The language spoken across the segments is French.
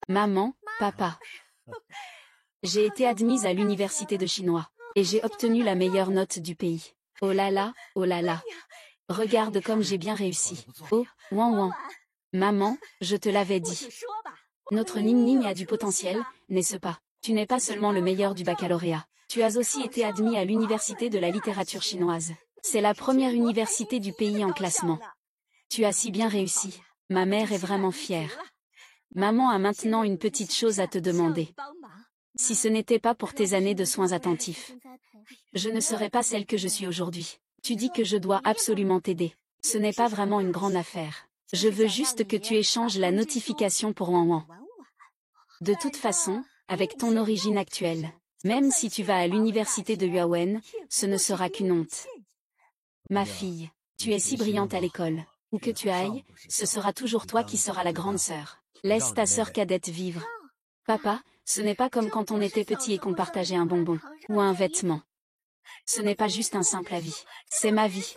Maman, papa. J'ai été admise à l'université de chinois. Et j'ai obtenu la meilleure note du pays. Oh là là, oh là là. Regarde comme j'ai bien réussi. Oh, ouan ouan. Maman, je te l'avais dit. Notre Ning Ning a du potentiel, n'est-ce pas? Tu n'es pas seulement le meilleur du baccalauréat. Tu as aussi été admis à l'université de la littérature chinoise. C'est la première université du pays en classement. Tu as si bien réussi. Ma mère est vraiment fière. Maman a maintenant une petite chose à te demander. Si ce n'était pas pour tes années de soins attentifs, je ne serais pas celle que je suis aujourd'hui. Tu dis que je dois absolument t'aider. Ce n'est pas vraiment une grande affaire. Je veux juste que tu échanges la notification pour Wan Wan. De toute façon, avec ton origine actuelle, même si tu vas à l'université de Huawen, ce ne sera qu'une honte. Ma fille, tu es si brillante à l'école. Où que tu ailles, ce sera toujours toi qui seras la grande sœur. Laisse ta sœur cadette vivre. Papa, ce n'est pas comme quand on était petit et qu'on partageait un bonbon, ou un vêtement. Ce n'est pas juste un simple avis, c'est ma vie.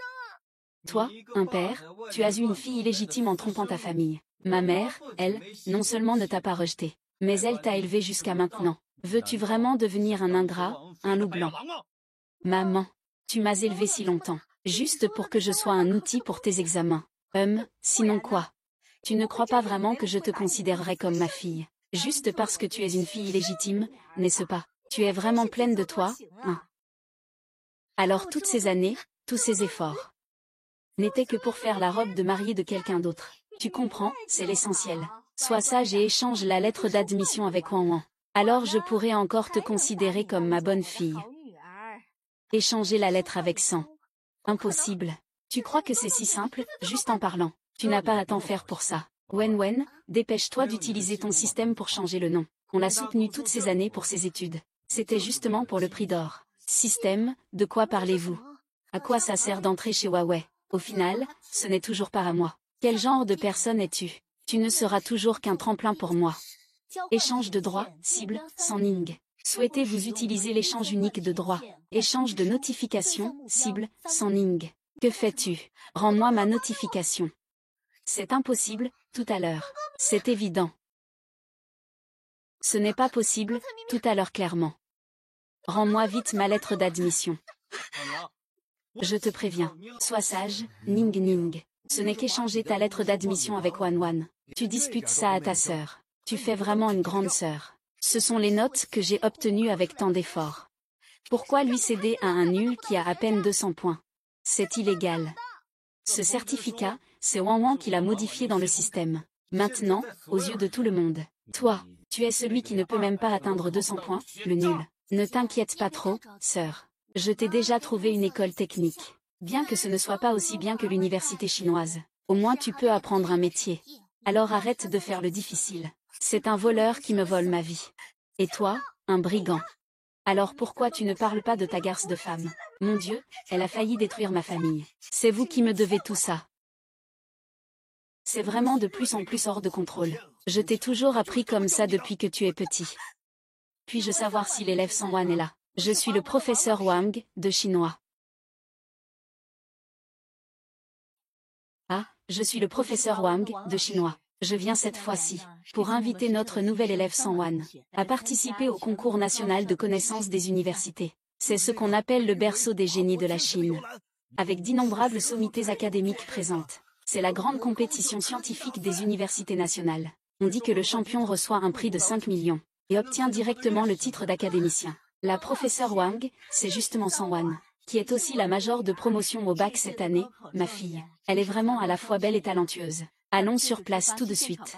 Toi, un père, tu as eu une fille illégitime en trompant ta famille. Ma mère, elle, non seulement ne t'a pas rejeté, mais elle t'a élevé jusqu'à maintenant. Veux-tu vraiment devenir un ingrat, un loup blanc? Maman, tu m'as élevé si longtemps, juste pour que je sois un outil pour tes examens. Sinon quoi? Tu ne crois pas vraiment que je te considérerais comme ma fille, juste parce que tu es une fille illégitime, n'est-ce pas? Tu es vraiment pleine de toi, hein? Alors toutes ces années, tous ces efforts, n'étaient que pour faire la robe de mariée de quelqu'un d'autre. Tu comprends, c'est l'essentiel. Sois sage et échange la lettre d'admission avec Wan Wan. Alors je pourrais encore te considérer comme ma bonne fille. Échanger la lettre avec 100. Impossible. Tu crois que c'est si simple, juste en parlant? Tu n'as pas à t'en faire pour ça. Wen Wen, dépêche-toi d'utiliser ton système pour changer le nom. On l'a soutenu toutes ces années pour ses études. C'était justement pour le prix d'or. Système, de quoi parlez-vous? À quoi ça sert d'entrer chez Huawei? Au final, ce n'est toujours pas à moi. Quel genre de personne es-tu? Tu ne seras toujours qu'un tremplin pour moi. Échange de droits, cible, sans Ning. Souhaitez-vous utiliser l'échange unique de droits? Échange de notifications, cible, sans Ning. Que fais-tu? Rends-moi ma notification. C'est impossible, tout à l'heure. C'est évident. Ce n'est pas possible, tout à l'heure clairement. Rends-moi vite ma lettre d'admission. Je te préviens, sois sage, Ning Ning. Ce n'est qu'échanger ta lettre d'admission avec Wan Wan. Tu disputes ça à ta sœur. Tu fais vraiment une grande sœur. Ce sont les notes que j'ai obtenues avec tant d'efforts. Pourquoi lui céder à un nul qui a à peine 200 points? C'est illégal. Ce certificat, c'est Wan Wan qui l'a modifié dans le système. Maintenant, aux yeux de tout le monde, toi, tu es celui qui ne peut même pas atteindre 200 points, le nul. Ne t'inquiète pas trop, sœur. Je t'ai déjà trouvé une école technique. Bien que ce ne soit pas aussi bien que l'université chinoise, au moins tu peux apprendre un métier. Alors arrête de faire le difficile. C'est un voleur qui me vole ma vie. Et toi, un brigand. Alors pourquoi tu ne parles pas de ta garce de femme? Mon Dieu, elle a failli détruire ma famille. C'est vous qui me devez tout ça. C'est vraiment de plus en plus hors de contrôle. Je t'ai toujours appris comme ça depuis que tu es petit. Puis-je savoir si l'élève San Wan est là? Je suis le professeur Wang, de chinois. Ah, je suis le professeur Wang, de chinois. Je viens cette fois-ci, pour inviter notre nouvel élève San Wan, à participer au concours national de connaissance des universités. C'est ce qu'on appelle le berceau des génies de la Chine. Avec d'innombrables sommités académiques présentes. C'est la grande compétition scientifique des universités nationales. On dit que le champion reçoit un prix de 5 millions, et obtient directement le titre d'académicien. La professeure Wang, c'est justement San Wan, qui est aussi la major de promotion au bac cette année, ma fille. Elle est vraiment à la fois belle et talentueuse. Allons sur place tout de suite.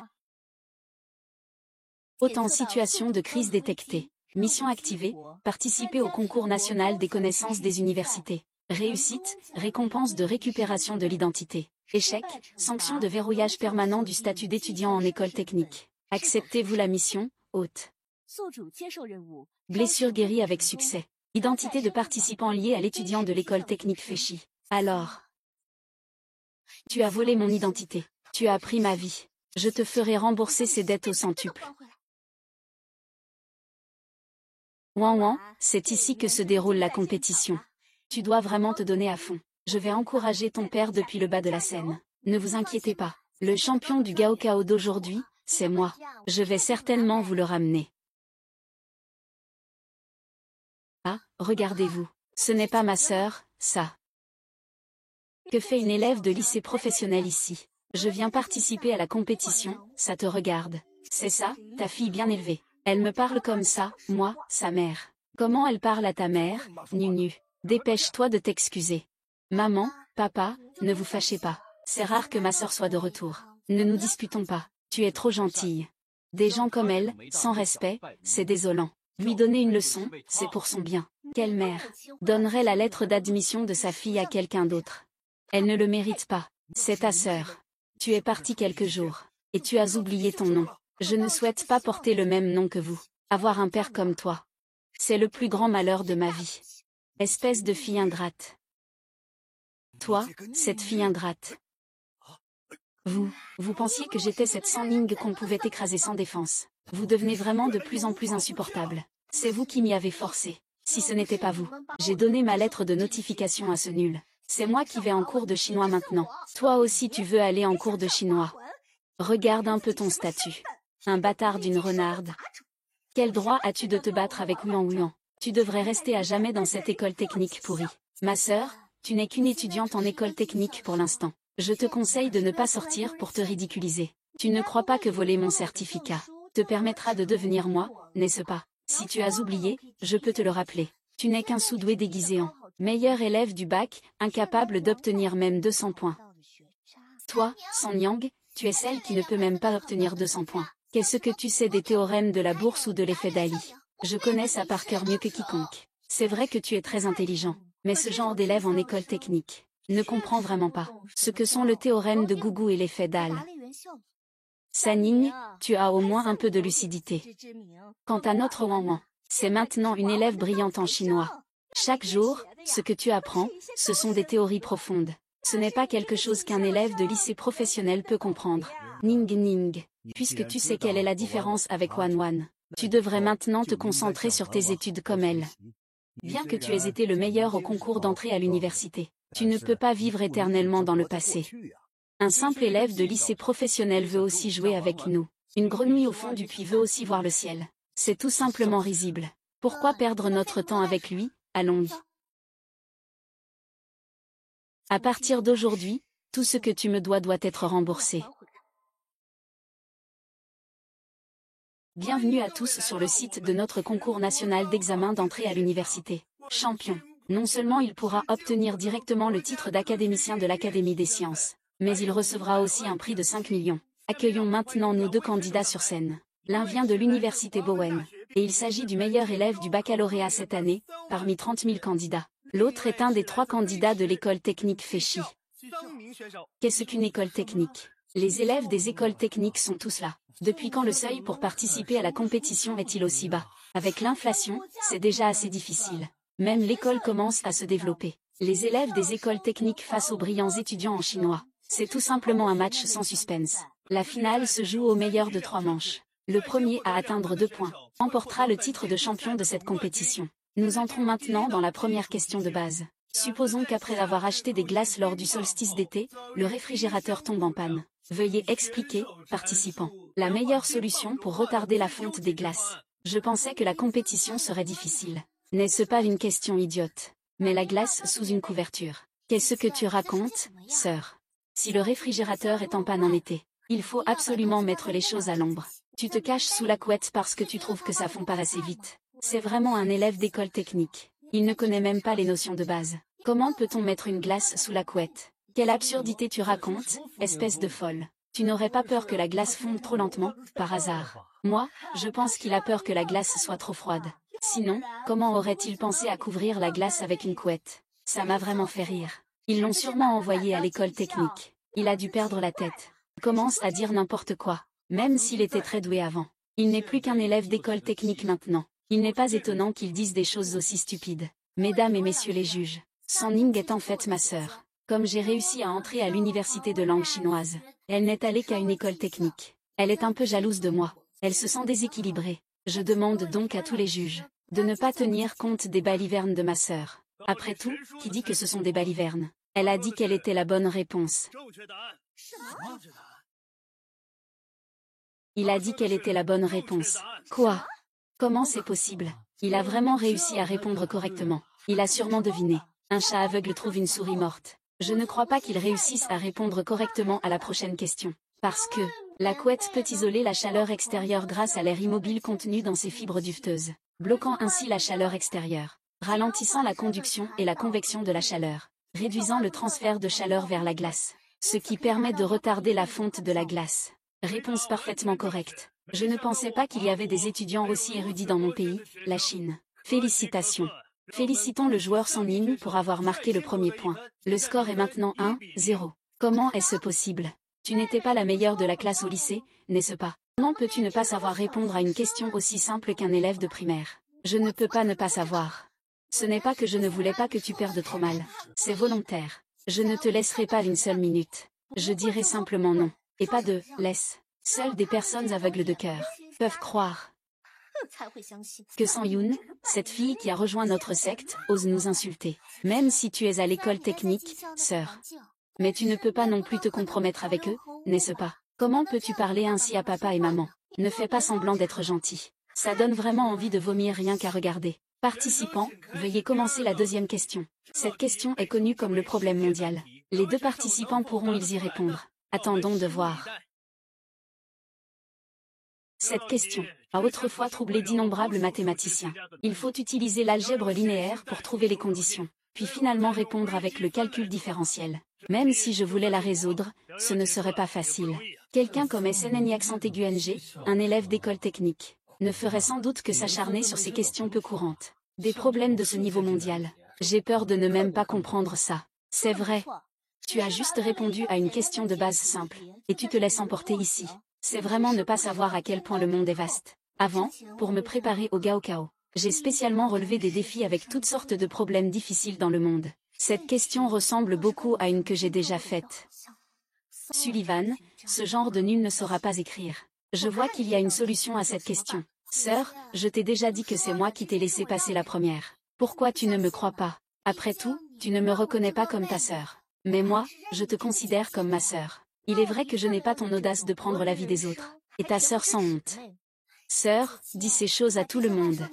Haute en situation de crise détectée. Mission activée, participer au concours national des connaissances des universités. Réussite, récompense de récupération de l'identité. Échec, sanction de verrouillage permanent du statut d'étudiant en école technique. Acceptez-vous la mission, hôte. Blessure guérie avec succès. Identité de participant liée à l'étudiant de l'école technique Féchi. Alors, tu as volé mon identité. Tu as pris ma vie. Je te ferai rembourser ces dettes au centuple. Wan Wan, c'est ici que se déroule la compétition. Tu dois vraiment te donner à fond. Je vais encourager ton père depuis le bas de la scène. Ne vous inquiétez pas. Le champion du Gaokao d'aujourd'hui, c'est moi. Je vais certainement vous le ramener. Ah, regardez-vous. Ce n'est pas ma sœur, ça. Que fait une élève de lycée professionnel ici? Je viens participer à la compétition, ça te regarde. C'est ça, ta fille bien élevée. Elle me parle comme ça, moi, sa mère. Comment elle parle à ta mère, Nunu? Dépêche-toi de t'excuser. Maman, papa, ne vous fâchez pas. C'est rare que ma sœur soit de retour. Ne nous disputons pas, tu es trop gentille. Des gens comme elle, sans respect, c'est désolant. Lui donner une leçon, c'est pour son bien. Quelle mère donnerait la lettre d'admission de sa fille à quelqu'un d'autre? Elle ne le mérite pas. C'est ta sœur. Tu es parti quelques jours. Et tu as oublié ton nom. Je ne souhaite pas porter le même nom que vous. Avoir un père comme toi. C'est le plus grand malheur de ma vie. Espèce de fille ingrate. Toi, cette fille ingrate. Vous pensiez que j'étais cette Sanling qu'on pouvait écraser sans défense. Vous devenez vraiment de plus en plus insupportable. C'est vous qui m'y avez forcé. Si ce n'était pas vous, j'ai donné ma lettre de notification à ce nul. C'est moi qui vais en cours de chinois maintenant. Toi aussi tu veux aller en cours de chinois. Regarde un peu ton statut. Un bâtard d'une renarde. Quel droit as-tu de te battre avec Oulan Oulan? Tu devrais rester à jamais dans cette école technique pourrie. Ma sœur, tu n'es qu'une étudiante en école technique pour l'instant. Je te conseille de ne pas sortir pour te ridiculiser. Tu ne crois pas que voler mon certificat te permettra de devenir moi, n'est-ce pas? Si tu as oublié, je peux te le rappeler. Tu n'es qu'un sous-doué déguisé en meilleur élève du bac, incapable d'obtenir même 200 points. Toi, San Yang, tu es celle qui ne peut même pas obtenir 200 points. Qu'est-ce que tu sais des théorèmes de la bourse ou de l'effet Daly? Je connais ça par cœur mieux que quiconque. C'est vrai que tu es très intelligent, mais ce genre d'élève en école technique ne comprend vraiment pas ce que sont le théorème de Gougou et l'effet Daly. Sanning, tu as au moins un peu de lucidité. Quant à notre Wanwan, c'est maintenant une élève brillante en chinois. Chaque jour, ce que tu apprends, ce sont des théories profondes. Ce n'est pas quelque chose qu'un élève de lycée professionnel peut comprendre. Ning Ning, puisque tu sais quelle est la différence avec Wanwan, tu devrais maintenant te concentrer sur tes études comme elle. Bien que tu aies été le meilleur au concours d'entrée à l'université, tu ne peux pas vivre éternellement dans le passé. Un simple élève de lycée professionnel veut aussi jouer avec nous. Une grenouille au fond du puits veut aussi voir le ciel. C'est tout simplement risible. Pourquoi perdre notre temps avec lui? Allons-y. À partir d'aujourd'hui, tout ce que tu me dois être remboursé. Bienvenue à tous sur le site de notre concours national d'examen d'entrée à l'université. Champion. Non seulement il pourra obtenir directement le titre d'académicien de l'Académie des sciences, mais il recevra aussi un prix de 5 millions. Accueillons maintenant nos deux candidats sur scène. L'un vient de l'université Bowen, et il s'agit du meilleur élève du baccalauréat cette année, parmi 30 000 candidats. L'autre est un des 3 candidats de l'école technique Féchi. Qu'est-ce qu'une école technique? Les élèves des écoles techniques sont tous là. Depuis quand le seuil pour participer à la compétition est-il aussi bas? Avec l'inflation, c'est déjà assez difficile. Même l'école commence à se développer. Les élèves des écoles techniques face aux brillants étudiants en chinois. C'est tout simplement un match sans suspense. La finale se joue au meilleur de 3 manches. Le premier à atteindre 2 points emportera le titre de champion de cette compétition. Nous entrons maintenant dans la première question de base. Supposons qu'après avoir acheté des glaces lors du solstice d'été, le réfrigérateur tombe en panne. Veuillez expliquer, participants, la meilleure solution pour retarder la fonte des glaces. Je pensais que la compétition serait difficile. N'est-ce pas une question idiote? Mais la glace sous une couverture. Qu'est-ce que tu racontes, sœur? Si le réfrigérateur est en panne en été, il faut absolument mettre les choses à l'ombre. Tu te caches sous la couette parce que tu trouves que ça fond pas assez vite. C'est vraiment un élève d'école technique. Il ne connaît même pas les notions de base. Comment peut-on mettre une glace sous la couette? Quelle absurdité tu racontes, espèce de folle. Tu n'aurais pas peur que la glace fonde trop lentement, par hasard? Moi, je pense qu'il a peur que la glace soit trop froide. Sinon, comment aurait-il pensé à couvrir la glace avec une couette? Ça m'a vraiment fait rire. Ils l'ont sûrement envoyé à l'école technique. Il a dû perdre la tête. Il commence à dire n'importe quoi. Même s'il était très doué avant. Il n'est plus qu'un élève d'école technique maintenant. Il n'est pas étonnant qu'ils disent des choses aussi stupides. Mesdames et messieurs les juges, Sanning est en fait ma sœur. Comme j'ai réussi à entrer à l'université de langue chinoise, elle n'est allée qu'à une école technique. Elle est un peu jalouse de moi. Elle se sent déséquilibrée. Je demande donc à tous les juges de ne pas tenir compte des balivernes de ma sœur. Après tout, qui dit que ce sont des balivernes? Elle a dit quelle était la bonne réponse. Il a dit quelle était la bonne réponse. Quoi? Comment c'est possible? Il a vraiment réussi à répondre correctement. Il a sûrement deviné. Un chat aveugle trouve une souris morte. Je ne crois pas qu'il réussisse à répondre correctement à la prochaine question. Parce que, la couette peut isoler la chaleur extérieure grâce à l'air immobile contenu dans ses fibres duveteuses, bloquant ainsi la chaleur extérieure, ralentissant la conduction et la convection de la chaleur, réduisant le transfert de chaleur vers la glace, ce qui permet de retarder la fonte de la glace. Réponse parfaitement correcte. Je ne pensais pas qu'il y avait des étudiants aussi érudits dans mon pays, la Chine. Félicitations. Félicitons le joueur San Yin pour avoir marqué le premier point. Le score est maintenant 1-0. Comment est-ce possible? Tu n'étais pas la meilleure de la classe au lycée, n'est-ce pas? Comment peux-tu ne pas savoir répondre à une question aussi simple qu'un élève de primaire? Je ne peux pas ne pas savoir. Ce n'est pas que je ne voulais pas que tu perdes trop mal. C'est volontaire. Je ne te laisserai pas une seule minute. Je dirai simplement non. Et pas de « laisse ». Seules des personnes aveugles de cœur peuvent croire que San Yoon, cette fille qui a rejoint notre secte, ose nous insulter. Même si tu es à l'école technique, sœur. Mais tu ne peux pas non plus te compromettre avec eux, n'est-ce pas? Comment peux-tu parler ainsi à papa et maman? Ne fais pas semblant d'être gentil. Ça donne vraiment envie de vomir rien qu'à regarder. Participants, veuillez commencer la deuxième question. Cette question est connue comme le problème mondial. Les deux participants pourront-ils y répondre? Attendons de voir. Cette question a autrefois troublé d'innombrables mathématiciens. Il faut utiliser l'algèbre linéaire pour trouver les conditions, puis finalement répondre avec le calcul différentiel. Même si je voulais la résoudre, ce ne serait pas facile. Quelqu'un comme SNNI accent aigu NG, un élève d'école technique, ne ferait sans doute que s'acharner sur ces questions peu courantes. Des problèmes de ce niveau mondial. J'ai peur de ne même pas comprendre ça. C'est vrai. Tu as juste répondu à une question de base simple, et tu te laisses emporter ici. C'est vraiment ne pas savoir à quel point le monde est vaste. Avant, pour me préparer au Gaokao, j'ai spécialement relevé des défis avec toutes sortes de problèmes difficiles dans le monde. Cette question ressemble beaucoup à une que j'ai déjà faite. Sullivan, ce genre de nul ne saura pas écrire. Je vois qu'il y a une solution à cette question. Sœur, je t'ai déjà dit que c'est moi qui t'ai laissé passer la première. Pourquoi tu ne me crois pas? Après tout, tu ne me reconnais pas comme ta sœur. Mais moi, je te considère comme ma sœur. Il est vrai que je n'ai pas ton audace de prendre la vie des autres. Et ta sœur sans honte. Sœur, dis ces choses à tout le monde.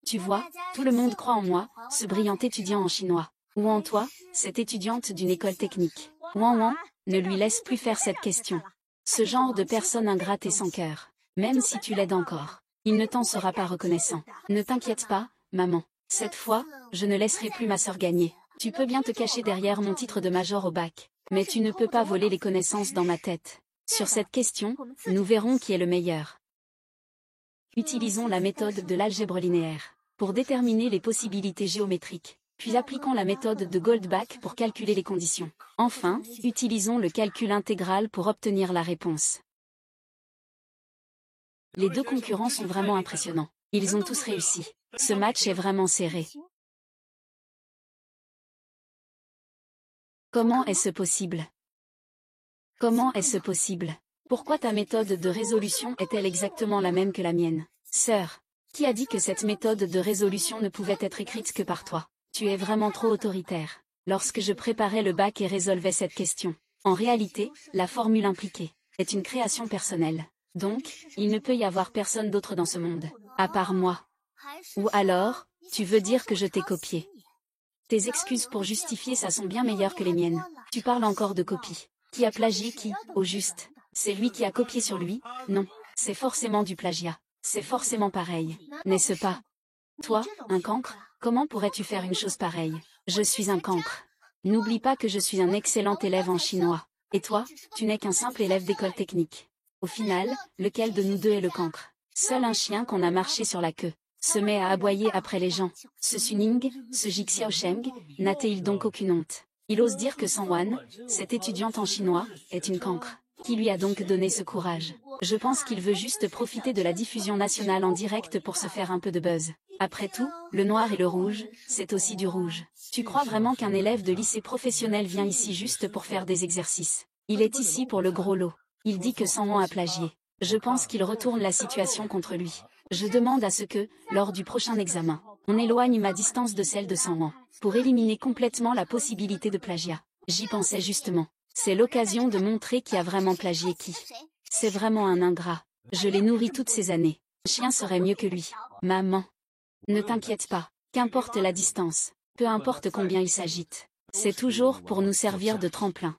Tu vois, tout le monde croit en moi, ce brillant étudiant en chinois. Ou en toi, cette étudiante d'une école technique. Ouan ouan, ne lui laisse plus faire cette question. Ce genre de personne ingrate et sans cœur. Même si tu l'aides encore, il ne t'en sera pas reconnaissant. Ne t'inquiète pas, maman. Cette fois, je ne laisserai plus ma sœur gagner. Tu peux bien te cacher derrière mon titre de major au bac. Mais tu ne peux pas voler les connaissances dans ma tête. Sur cette question, nous verrons qui est le meilleur. Utilisons la méthode de l'algèbre linéaire pour déterminer les possibilités géométriques, puis appliquons la méthode de Goldbach pour calculer les conditions. Enfin, utilisons le calcul intégral pour obtenir la réponse. Les deux concurrents sont vraiment impressionnants. Ils ont tous réussi. Ce match est vraiment serré. Comment est-ce possible? Comment est-ce possible? Pourquoi ta méthode de résolution est-elle exactement la même que la mienne? Sœur, qui a dit que cette méthode de résolution ne pouvait être écrite que par toi? Tu es vraiment trop autoritaire. Lorsque je préparais le bac et résolvais cette question, en réalité, la formule impliquée est une création personnelle. Donc, il ne peut y avoir personne d'autre dans ce monde, à part moi. Ou alors, tu veux dire que je t'ai copié? Tes excuses pour justifier ça sont bien meilleures que les miennes. Tu parles encore de copie. Qui a plagié qui, au juste? C'est lui qui a copié sur lui? Non, c'est forcément du plagiat. C'est forcément pareil, n'est-ce pas? Toi, un cancre, comment pourrais-tu faire une chose pareille? Je suis un cancre. N'oublie pas que je suis un excellent élève en chinois. Et toi, tu n'es qu'un simple élève d'école technique. Au final, lequel de nous deux est le cancre? Seul un chien qu'on a marché sur la queue se met à aboyer après les gens. Ce Suning, ce Jixiaosheng, n'a-t-il donc aucune honte? Il ose dire que San Wan, cette étudiante en chinois, est une cancre. Qui lui a donc donné ce courage? Je pense qu'il veut juste profiter de la diffusion nationale en direct pour se faire un peu de buzz. Après tout, le noir et le rouge, c'est aussi du rouge. Tu crois vraiment qu'un élève de lycée professionnel vient ici juste pour faire des exercices? Il est ici pour le gros lot. Il dit que San Wan a plagié. Je pense qu'il retourne la situation contre lui. Je demande à ce que, lors du prochain examen, on éloigne ma distance de celle de San Wan, pour éliminer complètement la possibilité de plagiat. J'y pensais justement. C'est l'occasion de montrer qui a vraiment plagié qui. C'est vraiment un ingrat. Je l'ai nourri toutes ces années. Un chien serait mieux que lui. Maman. Ne t'inquiète pas. Qu'importe la distance. Peu importe combien il s'agite. C'est toujours pour nous servir de tremplin.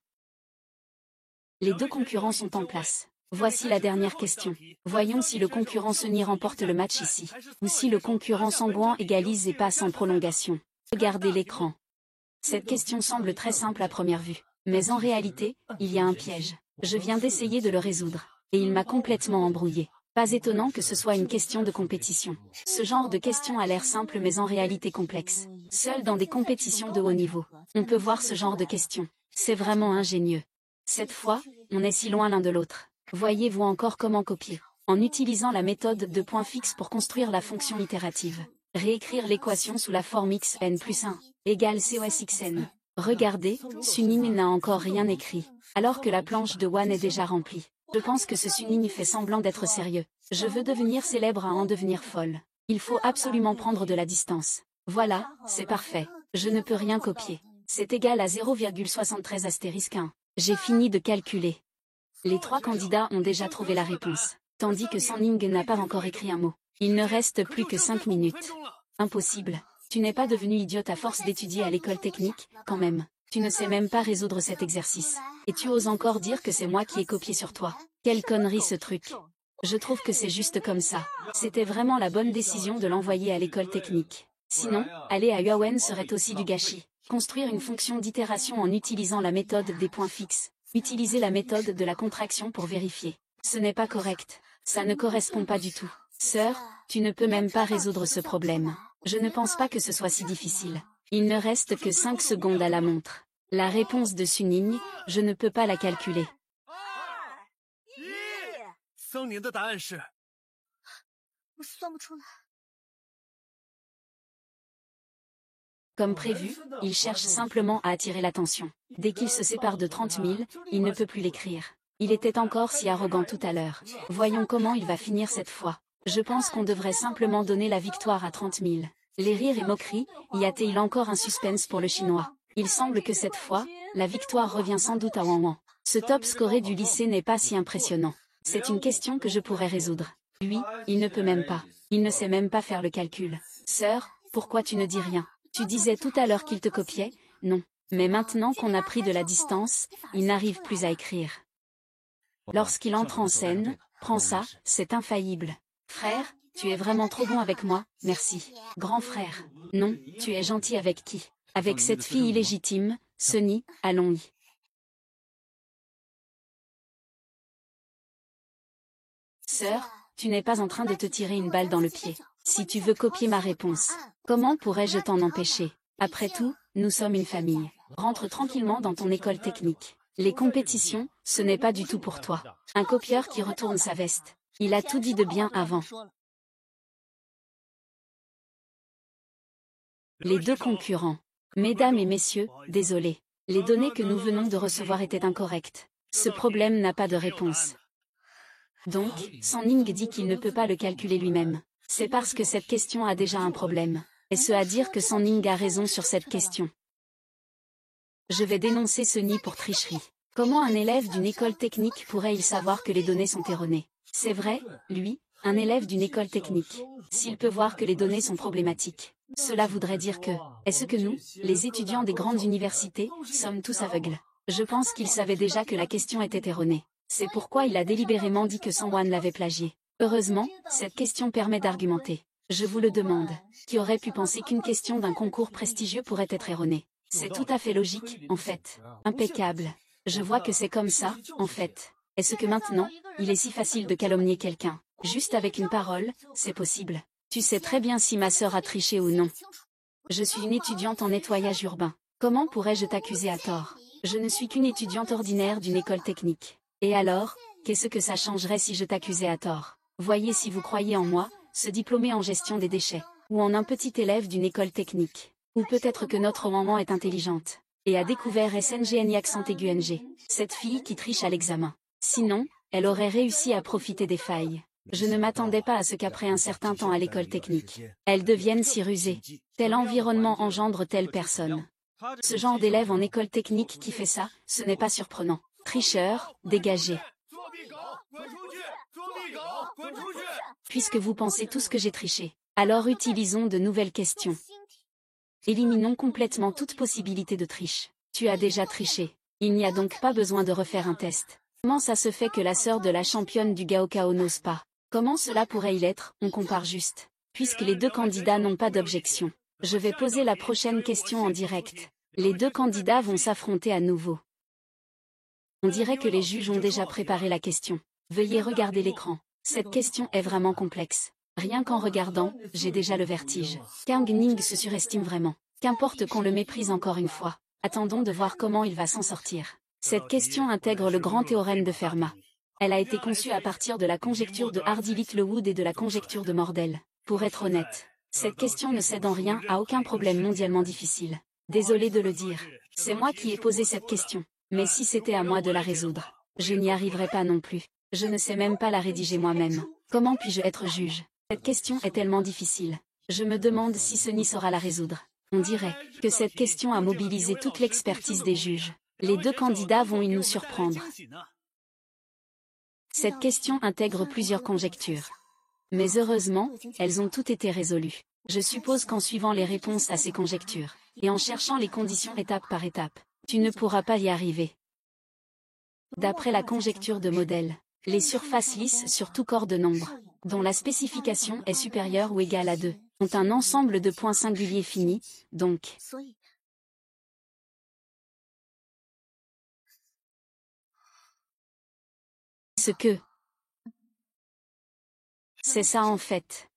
Les deux concurrents sont en place. Voici la dernière question. Voyons si le concurrent Sunny remporte le match ici. Ou si le concurrent Sangwon égalise et passe en prolongation. Regardez l'écran. Cette question semble très simple à première vue. Mais en réalité, il y a un piège. Je viens d'essayer de le résoudre. Et il m'a complètement embrouillé. Pas étonnant que ce soit une question de compétition. Ce genre de question a l'air simple mais en réalité complexe. Seul dans des compétitions de haut niveau, on peut voir ce genre de questions. C'est vraiment ingénieux. Cette fois, on est si loin l'un de l'autre. Voyez-vous encore comment copier? En utilisant la méthode de point fixe pour construire la fonction itérative. Réécrire l'équation sous la forme xn plus 1 égale cosxn. Regardez, Suning n'a encore rien écrit, alors que la planche de Wan est déjà remplie. Je pense que ce Suning fait semblant d'être sérieux. Je veux devenir célèbre à en devenir folle. Il faut absolument prendre de la distance. Voilà, c'est parfait. Je ne peux rien copier. C'est égal à 0,73 astérisque 1. J'ai fini de calculer. Les trois candidats ont déjà trouvé la réponse, tandis que Suning n'a pas encore écrit un mot. Il ne reste plus que 5 minutes. Impossible. Tu n'es pas devenu idiote à force d'étudier à l'école technique, quand même. Tu ne sais même pas résoudre cet exercice. Et tu oses encore dire que c'est moi qui ai copié sur toi. Quelle connerie ce truc. Je trouve que c'est juste comme ça. C'était vraiment la bonne décision de l'envoyer à l'école technique. Sinon, aller à Huawen serait aussi du gâchis. Construire une fonction d'itération en utilisant la méthode des points fixes. Utiliser la méthode de la contraction pour vérifier. Ce n'est pas correct. Ça ne correspond pas du tout. Sœur, tu ne peux même pas résoudre ce problème. Je ne pense pas que ce soit si difficile. Il ne reste que 5 secondes à la montre. La réponse de Suning, je ne peux pas la calculer. Comme prévu, il cherche simplement à attirer l'attention. Dès qu'il se sépare de 30 000, il ne peut plus l'écrire. Il était encore si arrogant tout à l'heure. Voyons comment il va finir cette fois. Je pense qu'on devrait simplement donner la victoire à 30 000. Les rires et moqueries, y a-t-il encore un suspense pour le chinois? Il semble que cette fois, la victoire revient sans doute à Wang Wang. Ce top scoré du lycée n'est pas si impressionnant. C'est une question que je pourrais résoudre. Lui, il ne peut même pas. Il ne sait même pas faire le calcul. Sœur, pourquoi tu ne dis rien? Tu disais tout à l'heure qu'il te copiait? Non. Mais maintenant qu'on a pris de la distance, il n'arrive plus à écrire. Lorsqu'il entre en scène, prends ça, c'est infaillible. Frère, tu es vraiment trop bon avec moi, merci. Grand frère, non, tu es gentil avec qui? Avec cette fille illégitime, Sunny, allons-y. Sœur, tu n'es pas en train de te tirer une balle dans le pied. Si tu veux copier ma réponse, comment pourrais-je t'en empêcher? Après tout, nous sommes une famille. Rentre tranquillement dans ton école technique. Les compétitions, ce n'est pas du tout pour toi. Un copieur qui retourne sa veste. Il a tout dit de bien avant. Les deux concurrents. Mesdames et messieurs, désolé. Les données que nous venons de recevoir étaient incorrectes. Ce problème n'a pas de réponse. Donc, Suning dit qu'il ne peut pas le calculer lui-même. C'est parce que cette question a déjà un problème. Est-ce à dire que Suning a raison sur cette question? Je vais dénoncer Sunny pour tricherie. Comment un élève d'une école technique pourrait-il savoir que les données sont erronées? C'est vrai, lui, un élève d'une école technique. S'il peut voir que les données sont problématiques, cela voudrait dire que, est-ce que nous, les étudiants des grandes universités, sommes tous aveugles? Je pense qu'il savait déjà que la question était erronée. C'est pourquoi il a délibérément dit que Sangwan l'avait plagié. Heureusement, cette question permet d'argumenter. Je vous le demande, qui aurait pu penser qu'une question d'un concours prestigieux pourrait être erronée? C'est tout à fait logique, en fait. Impeccable. Je vois que c'est comme ça, en fait. Est-ce que maintenant, il est si facile de calomnier quelqu'un? Juste avec une parole, c'est possible. Tu sais très bien si ma sœur a triché ou non. Je suis une étudiante en nettoyage urbain. Comment pourrais-je t'accuser à tort? Je ne suis qu'une étudiante ordinaire d'une école technique. Et alors, qu'est-ce que ça changerait si je t'accusais à tort? Voyez si vous croyez en moi, ce diplômé en gestion des déchets, ou en un petit élève d'une école technique. Ou peut-être que notre maman est intelligente, et a découvert SNGN accent aigu NG, cette fille qui triche à l'examen. Sinon, elle aurait réussi à profiter des failles. Je ne m'attendais pas à ce qu'après un certain temps à l'école technique, elle devienne si rusée. Tel environnement engendre telle personne. Ce genre d'élève en école technique qui fait ça, ce n'est pas surprenant. Tricheur, dégagé. Puisque vous pensez tous que j'ai triché, alors utilisons de nouvelles questions. Éliminons complètement toute possibilité de triche. Tu as déjà triché. Il n'y a donc pas besoin de refaire un test. Comment ça se fait que la sœur de la championne du Gaokao n'ose pas? Comment cela pourrait-il être? On compare juste. Puisque les deux candidats n'ont pas d'objection. Je vais poser la prochaine question en direct. Les deux candidats vont s'affronter à nouveau. On dirait que les juges ont déjà préparé la question. Veuillez regarder l'écran. Cette question est vraiment complexe. Rien qu'en regardant, j'ai déjà le vertige. Kang Ning se surestime vraiment. Qu'importe qu'on le méprise encore une fois. Attendons de voir comment il va s'en sortir. Cette question intègre le grand théorème de Fermat. Elle a été conçue à partir de la conjecture de Hardy-Littlewood et de la conjecture de Mordell. Pour être honnête, cette question ne cède en rien à aucun problème mondialement difficile. Désolé de le dire. C'est moi qui ai posé cette question. Mais si c'était à moi de la résoudre, je n'y arriverais pas non plus. Je ne sais même pas la rédiger moi-même. Comment puis-je être juge? Cette question est tellement difficile. Je me demande si Sunny saura la résoudre. On dirait que cette question a mobilisé toute l'expertise des juges. Les deux candidats vont nous surprendre. Cette question intègre plusieurs conjectures. Mais heureusement, elles ont toutes été résolues. Je suppose qu'en suivant les réponses à ces conjectures, et en cherchant les conditions étape par étape, tu ne pourras pas y arriver. D'après la conjecture de Mordell, les surfaces lisses sur tout corps de nombre, dont la spécification est supérieure ou égale à 2, ont un ensemble de points singuliers finis, donc. Ce que. C'est ça en fait.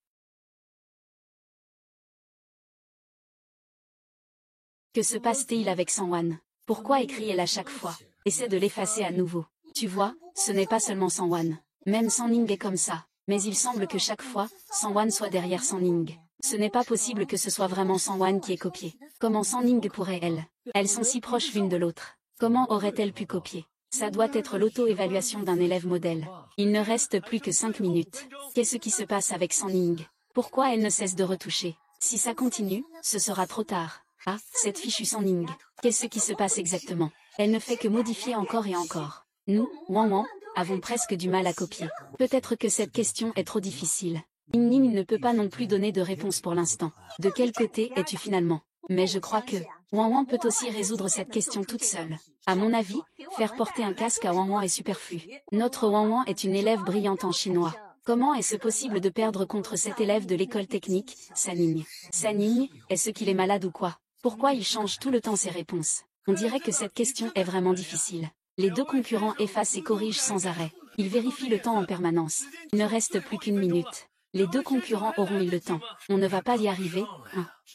Que se passe-t-il avec Sanwan? Pourquoi écrit-elle à chaque fois? Essaie de l'effacer à nouveau. Tu vois, ce n'est pas seulement Sanwan. Même Sanning est comme ça. Mais il semble que chaque fois, Sanwan soit derrière Sanning. Ce n'est pas possible que ce soit vraiment Sanwan qui est copié. Comment Sanning pourrait-elle? Elles sont si proches l'une de l'autre. Comment aurait-elle pu copier? Ça doit être l'auto-évaluation d'un élève modèle. Il ne reste plus que 5 minutes. Qu'est-ce qui se passe avec Sanning? Pourquoi elle ne cesse de retoucher? Si ça continue, ce sera trop tard. Ah, cette fichue Sanning. Qu'est-ce qui se passe exactement? Elle ne fait que modifier encore et encore. Nous, Wang, avons presque du mal à copier. Peut-être que cette question est trop difficile. Ning Ning ne peut pas non plus donner de réponse pour l'instant. De quel côté es-tu finalement? Mais je crois que Wang peut aussi résoudre cette question toute seule. À mon avis, faire porter un casque à Wang est superflu. Notre Wang est une élève brillante en chinois. Comment est-ce possible de perdre contre cet élève de l'école technique, Sanning? Sanning, est-ce qu'il est malade ou quoi? Pourquoi il change tout le temps ses réponses? On dirait que cette question est vraiment difficile. Les deux concurrents effacent et corrigent sans arrêt. Ils vérifient le temps en permanence. Il ne reste plus qu'une minute. Les deux concurrents auront eu le temps. On ne va pas y arriver.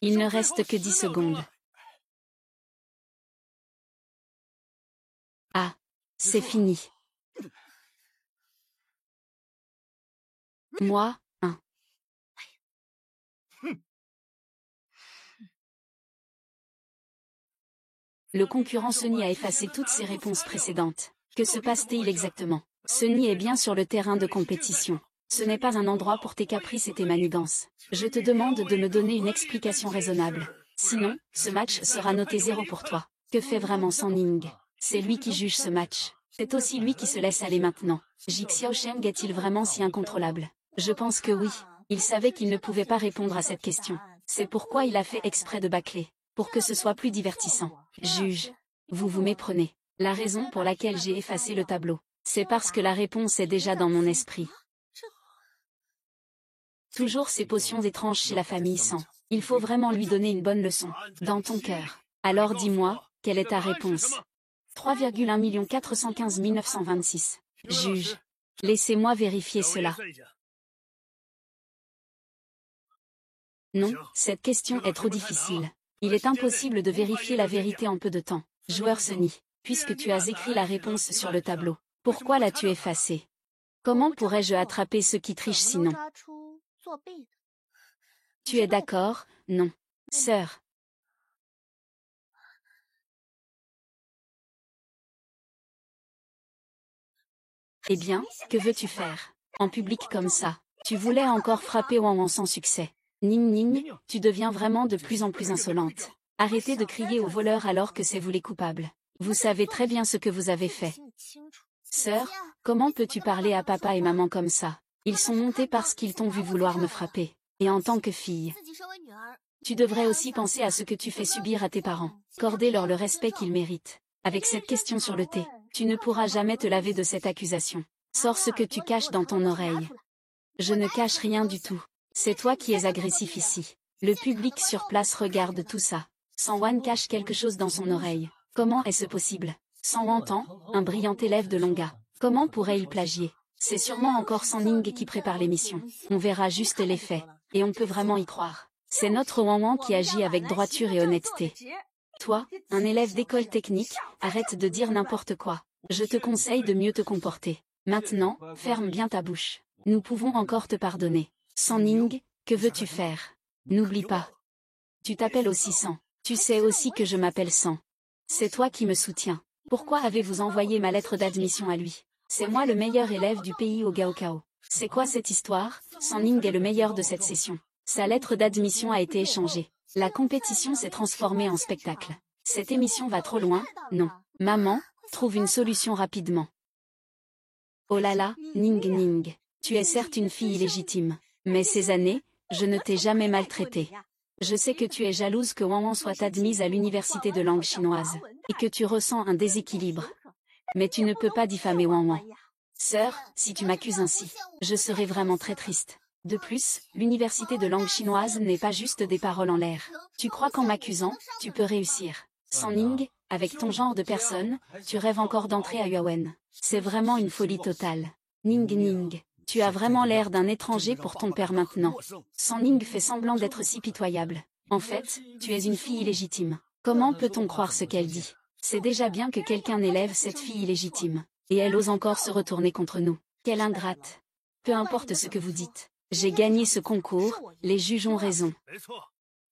Il ne reste que 10 secondes. Ah, c'est fini. Moi, Le concurrent Sunny a effacé toutes ses réponses précédentes. Que se passe-t-il exactement? Sunny est bien sur le terrain de compétition. Ce n'est pas un endroit pour tes caprices et tes manigances. Je te demande de me donner une explication raisonnable. Sinon, ce match sera noté 0 pour toi. Que fait vraiment Sanning? C'est lui qui juge ce match. C'est aussi lui qui se laisse aller maintenant. Jix Xiaosheng est-il vraiment si incontrôlable? Je pense que oui. Il savait qu'il ne pouvait pas répondre à cette question. C'est pourquoi il a fait exprès de bâcler. Pour que ce soit plus divertissant. Juge. Vous vous méprenez. La raison pour laquelle j'ai effacé le tableau, c'est parce que la réponse est déjà dans mon esprit. Toujours ces potions étranges chez la famille Sang. Il faut vraiment lui donner une bonne leçon. Dans ton cœur. Alors dis-moi, quelle est ta réponse? 3,1 415 926. Juge. Laissez-moi vérifier cela. Non, cette question est trop difficile. Il est impossible de vérifier la vérité en peu de temps. Joueur Sunny, puisque tu as écrit la réponse sur le tableau, pourquoi l'as-tu effacée? Comment pourrais-je attraper ceux qui trichent sinon? Tu es d'accord? Non. Sœur. Eh bien, que veux-tu faire? En public comme ça, tu voulais encore frapper Wang sans succès. Ning Ning, tu deviens vraiment de plus en plus insolente. Arrêtez de crier aux voleurs alors que c'est vous les coupables. Vous savez très bien ce que vous avez fait. Sœur, comment peux-tu parler à papa et maman comme ça? Ils sont montés parce qu'ils t'ont vu vouloir me frapper. Et en tant que fille, tu devrais aussi penser à ce que tu fais subir à tes parents. Accordez-leur le respect qu'ils méritent. Avec cette question sur le thé, tu ne pourras jamais te laver de cette accusation. Sors ce que tu caches dans ton oreille. Je ne cache rien du tout. C'est toi qui es agressif ici. Le public sur place regarde tout ça. San Wan cache quelque chose dans son oreille. Comment est-ce possible? San Wantan, un brillant élève de Longa. Comment pourrait-il plagier? C'est sûrement encore San Ning qui prépare l'émission. On verra juste les faits. Et on peut vraiment y croire. C'est notre Wan qui agit avec droiture et honnêteté. Toi, un élève d'école technique, arrête de dire n'importe quoi. Je te conseille de mieux te comporter. Maintenant, ferme bien ta bouche. Nous pouvons encore te pardonner. San Ning, que veux-tu faire? N'oublie pas. Tu t'appelles aussi San. Tu sais aussi que je m'appelle San. C'est toi qui me soutiens. Pourquoi avez-vous envoyé ma lettre d'admission à lui? C'est moi le meilleur élève du pays au Gaokao. C'est quoi cette histoire? San Ning est le meilleur de cette session. Sa lettre d'admission a été échangée. La compétition s'est transformée en spectacle. Cette émission va trop loin, non. Maman, trouve une solution rapidement. Oh là là, Ning Ning. Tu es certes une fille illégitime. Mais ces années, je ne t'ai jamais maltraitée. Je sais que tu es jalouse que Wan Wan soit admise à l'université de langue chinoise, et que tu ressens un déséquilibre. Mais tu ne peux pas diffamer Wan Wan. Sœur, si tu m'accuses ainsi, je serai vraiment très triste. De plus, l'université de langue chinoise n'est pas juste des paroles en l'air. Tu crois qu'en m'accusant, tu peux réussir. San Ning, avec ton genre de personne, tu rêves encore d'entrer à Yuan. C'est vraiment une folie totale. Ning Ning, tu as vraiment l'air d'un étranger pour ton père maintenant. San Ning fait semblant d'être si pitoyable. En fait, tu es une fille illégitime. Comment peut-on croire ce qu'elle dit? C'est déjà bien que quelqu'un élève cette fille illégitime. Et elle ose encore se retourner contre nous. Quelle ingrate. Peu importe ce que vous dites. J'ai gagné ce concours, les juges ont raison.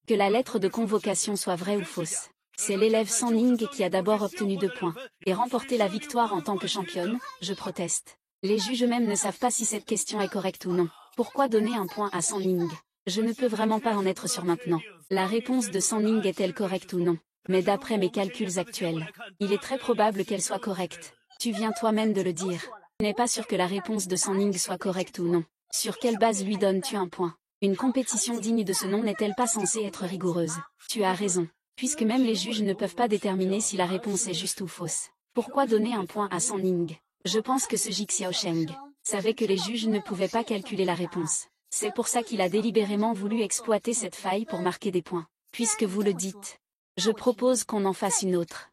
Que la lettre de convocation soit vraie ou fausse. C'est l'élève San Ning qui a d'abord obtenu 2 points. Et remporté la victoire en tant que championne, je proteste. Les juges eux-mêmes ne savent pas si cette question est correcte ou non. Pourquoi donner un point à San Ning? Je ne peux vraiment pas en être sûr maintenant. La réponse de San Ning est-elle correcte ou non? Mais d'après mes calculs actuels, il est très probable qu'elle soit correcte. Tu viens toi-même de le dire. Je n'ai pas sûr que la réponse de San Ning soit correcte ou non. Sur quelle base lui donnes-tu un point? Une compétition digne de ce nom n'est-elle pas censée être rigoureuse? Tu as raison. Puisque même les juges ne peuvent pas déterminer si la réponse est juste ou fausse. Pourquoi donner un point à San Ning? Je pense que ce Ji Xiaosheng savait que les juges ne pouvaient pas calculer la réponse. C'est pour ça qu'il a délibérément voulu exploiter cette faille pour marquer des points. Puisque vous le dites, je propose qu'on en fasse une autre.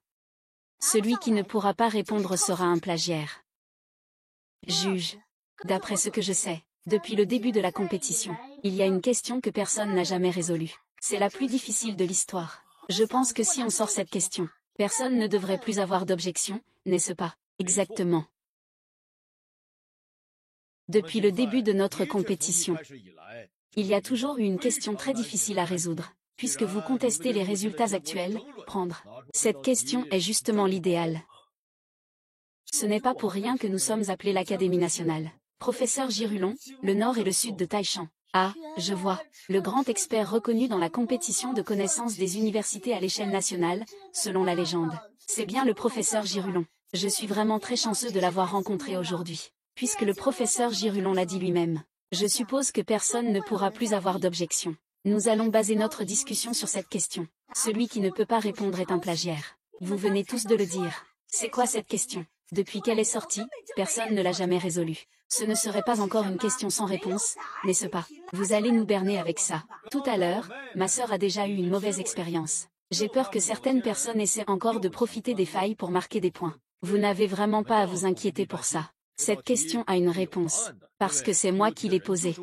Celui qui ne pourra pas répondre sera un plagiaire. Juge. D'après ce que je sais, depuis le début de la compétition, il y a une question que personne n'a jamais résolue. C'est la plus difficile de l'histoire. Je pense que si on sort cette question, personne ne devrait plus avoir d'objection, n'est-ce pas? Exactement. Depuis le début de notre compétition, il y a toujours eu une question très difficile à résoudre. Puisque vous contestez les résultats actuels, prendre. Cette question est justement l'idéal. Ce n'est pas pour rien que nous sommes appelés l'Académie nationale. Professeur Girulon, le nord et le sud de Taishan. Ah, je vois, le grand expert reconnu dans la compétition de connaissances des universités à l'échelle nationale, selon la légende. C'est bien le professeur Girulon. Je suis vraiment très chanceux de l'avoir rencontré aujourd'hui. Puisque le professeur Girulon l'a dit lui-même. Je suppose que personne ne pourra plus avoir d'objection. Nous allons baser notre discussion sur cette question. Celui qui ne peut pas répondre est un plagiaire. Vous venez tous de le dire. C'est quoi cette question? Depuis qu'elle est sortie, personne ne l'a jamais résolue. Ce ne serait pas encore une question sans réponse, n'est-ce pas? Vous allez nous berner avec ça. Tout à l'heure, ma sœur a déjà eu une mauvaise expérience. J'ai peur que certaines personnes essaient encore de profiter des failles pour marquer des points. Vous n'avez vraiment pas à vous inquiéter pour ça. Cette question a une réponse, parce que c'est moi qui l'ai posée.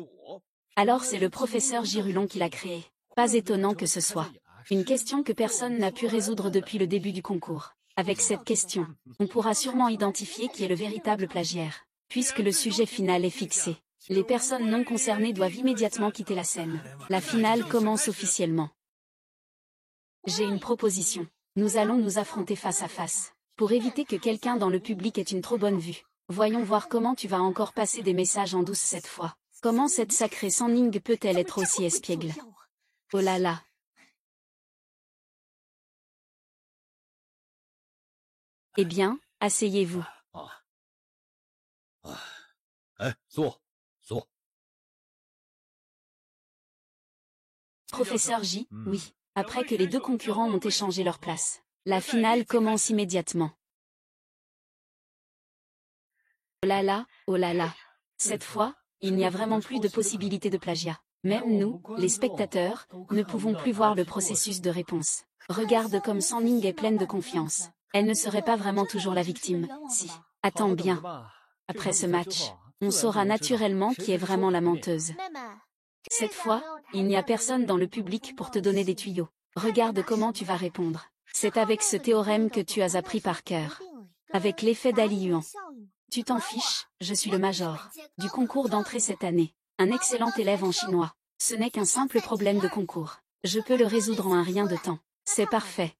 Alors c'est le professeur Girulon qui l'a créée. Pas étonnant que ce soit une question que personne n'a pu résoudre depuis le début du concours. Avec cette question, on pourra sûrement identifier qui est le véritable plagiaire. Puisque le sujet final est fixé, les personnes non concernées doivent immédiatement quitter la scène. La finale commence officiellement. J'ai une proposition. Nous allons nous affronter face à face. Pour éviter que quelqu'un dans le public ait une trop bonne vue. Voyons voir comment tu vas encore passer des messages en douce cette fois. Comment cette sacrée San Ning peut-elle être aussi espiègle? Oh là là. Eh bien, asseyez-vous. 坐，坐。Professeur J, oui. Après que les deux concurrents ont échangé leur place. La finale commence immédiatement. Oh là là, oh là là. Cette fois, il n'y a vraiment plus de possibilité de plagiat. Même nous, les spectateurs, ne pouvons plus voir le processus de réponse. Regarde comme Sanning est pleine de confiance. Elle ne serait pas vraiment toujours la victime, si. Attends bien. Après ce match, on saura naturellement qui est vraiment la menteuse. Cette fois, il n'y a personne dans le public pour te donner des tuyaux. Regarde comment tu vas répondre. C'est avec ce théorème que tu as appris par cœur. Avec l'effet d'Ali-Yuan. Tu t'en fiches, je suis le major du concours d'entrée cette année. Un excellent élève en chinois. Ce n'est qu'un simple problème de concours. Je peux le résoudre en un rien de temps. C'est parfait.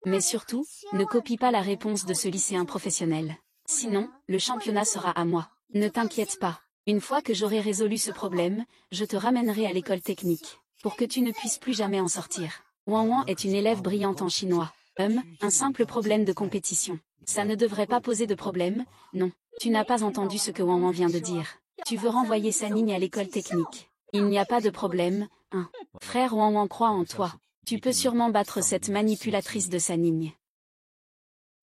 Mais surtout, ne copie pas la réponse de ce lycéen professionnel. Sinon, le championnat sera à moi. Ne t'inquiète pas. Une fois que j'aurai résolu ce problème, je te ramènerai à l'école technique, pour que tu ne puisses plus jamais en sortir. Wang Wang est une élève brillante en chinois. Un simple problème de compétition. Ça ne devrait pas poser de problème, non. Tu n'as pas entendu ce que Wang Wang vient de dire. Tu veux renvoyer Sanning à l'école technique. Il n'y a pas de problème, hein. Frère Wang Wang croit en toi. Tu peux sûrement battre cette manipulatrice de Sanning.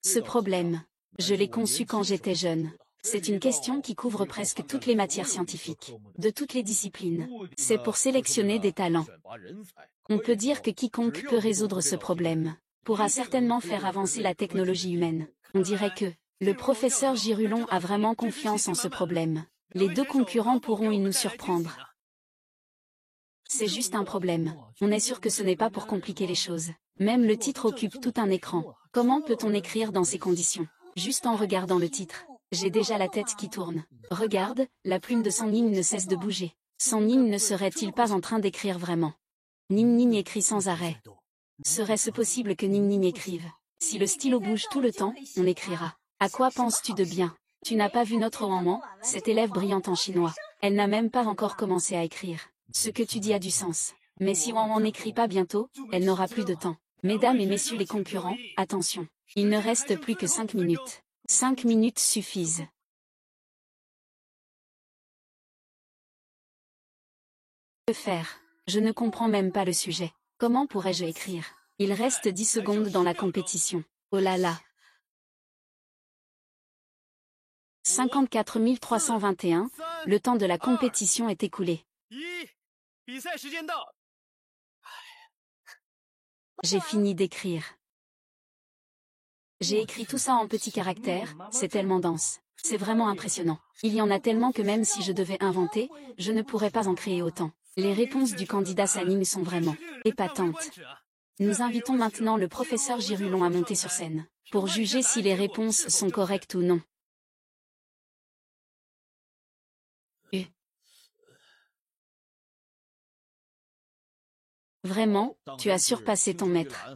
Ce problème, je l'ai conçu quand j'étais jeune. C'est une question qui couvre presque toutes les matières scientifiques, de toutes les disciplines. C'est pour sélectionner des talents. On peut dire que quiconque peut résoudre ce problème pourra certainement faire avancer la technologie humaine. On dirait que le professeur Girulon a vraiment confiance en ce problème. Les deux concurrents pourront y nous surprendre. C'est juste un problème. On est sûr que ce n'est pas pour compliquer les choses. Même le titre occupe tout un écran. Comment peut-on écrire dans ces conditions? Juste en regardant le titre. J'ai déjà la tête qui tourne. Regarde, la plume de Sanning ne cesse de bouger. Sanning ne serait-il pas en train d'écrire vraiment? Ning Ning écrit sans arrêt. Serait-ce possible que Ning Ning écrive? Si le stylo bouge tout le temps, on écrira. À quoi penses-tu de bien? Tu n'as pas vu notre Wang Wang, cette élève brillante en chinois. Elle n'a même pas encore commencé à écrire. Ce que tu dis a du sens. Mais si Wang Wang n'écrit pas bientôt, elle n'aura plus de temps. Mesdames et messieurs les concurrents, attention. Il ne reste plus que 5 minutes. 5 minutes suffisent. Que faire? Je ne comprends même pas le sujet. Comment pourrais-je écrire? Il reste 10 secondes dans la compétition. Oh là là. 54 321, le temps de la compétition est écoulé. J'ai fini d'écrire. J'ai écrit tout ça en petits caractères, c'est tellement dense. C'est vraiment impressionnant. Il y en a tellement que même si je devais inventer, je ne pourrais pas en créer autant. Les réponses du candidat Sanning sont vraiment épatantes. Nous invitons maintenant le professeur Girulon à monter sur scène, pour juger si les réponses sont correctes ou non. Vraiment, tu as surpassé ton maître.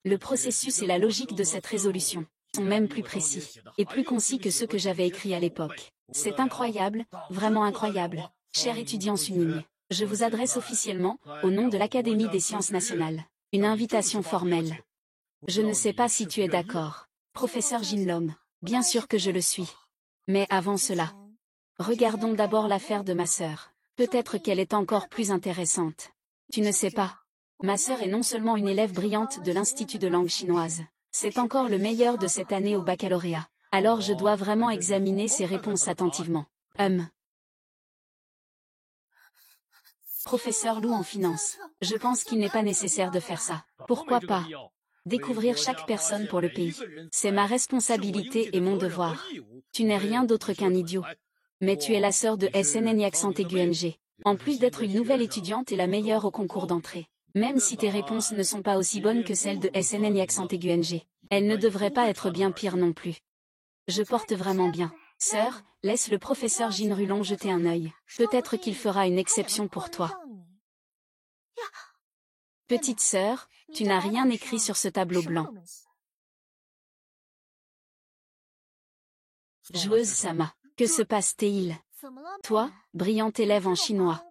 Le processus et la logique de cette résolution sont même plus précis et plus concis que ceux que j'avais écrits à l'époque. C'est incroyable, vraiment incroyable. Cher étudiant Suning, je vous adresse officiellement, au nom de l'Académie des sciences nationales, une invitation formelle. Je ne sais pas si tu es d'accord, professeur Jinlong. Bien sûr que je le suis. Mais avant cela, regardons d'abord l'affaire de ma sœur. Peut-être qu'elle est encore plus intéressante. Tu ne sais pas. Ma sœur est non seulement une élève brillante de l'Institut de langue chinoise, c'est encore le meilleur de cette année au baccalauréat. Alors je dois vraiment examiner ses réponses attentivement. Professeur Lou en finance. Je pense qu'il n'est pas nécessaire de faire ça. Pourquoi pas? Découvrir chaque personne pour le pays. C'est ma responsabilité et mon devoir. Tu n'es rien d'autre qu'un idiot. Mais tu es la sœur de SNN accent aigu NG. En plus d'être une nouvelle étudiante et la meilleure au concours d'entrée. Même si tes réponses ne sont pas aussi bonnes que celles de SNN accent aigu NG, elles ne devraient pas être bien pires non plus. Je porte vraiment bien. Sœur, laisse le professeur Jinrulon jeter un œil. Peut-être qu'il fera une exception pour toi. Petite sœur, tu n'as rien écrit sur ce tableau blanc. Joueuse Sama, que se passe-t-il? Toi, brillante élève en chinois.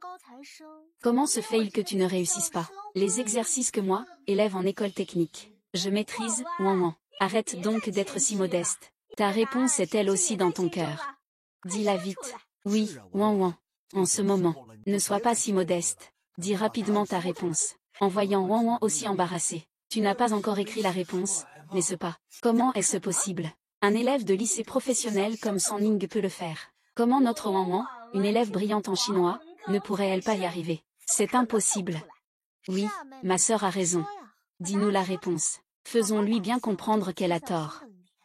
Comment se fait-il que tu ne réussisses pas les exercices que moi, élève en école technique, je maîtrise? Wang Wang, arrête donc d'être si modeste. Ta réponse est elle aussi dans ton cœur. Dis-la vite. Oui, Wang Wang. En ce moment, ne sois pas si modeste. Dis rapidement ta réponse. En voyant Wan Wan aussi embarrassé. Tu n'as pas encore écrit la réponse, n'est-ce pas? Comment est-ce possible? Un élève de lycée professionnel comme San Ning peut le faire. Comment notre Wan Wan, une élève brillante en chinois, ne pourrait-elle pas y arriver? C'est impossible. Oui, ma sœur a raison. Dis-nous la réponse. Faisons-lui bien comprendre qu'elle a tort.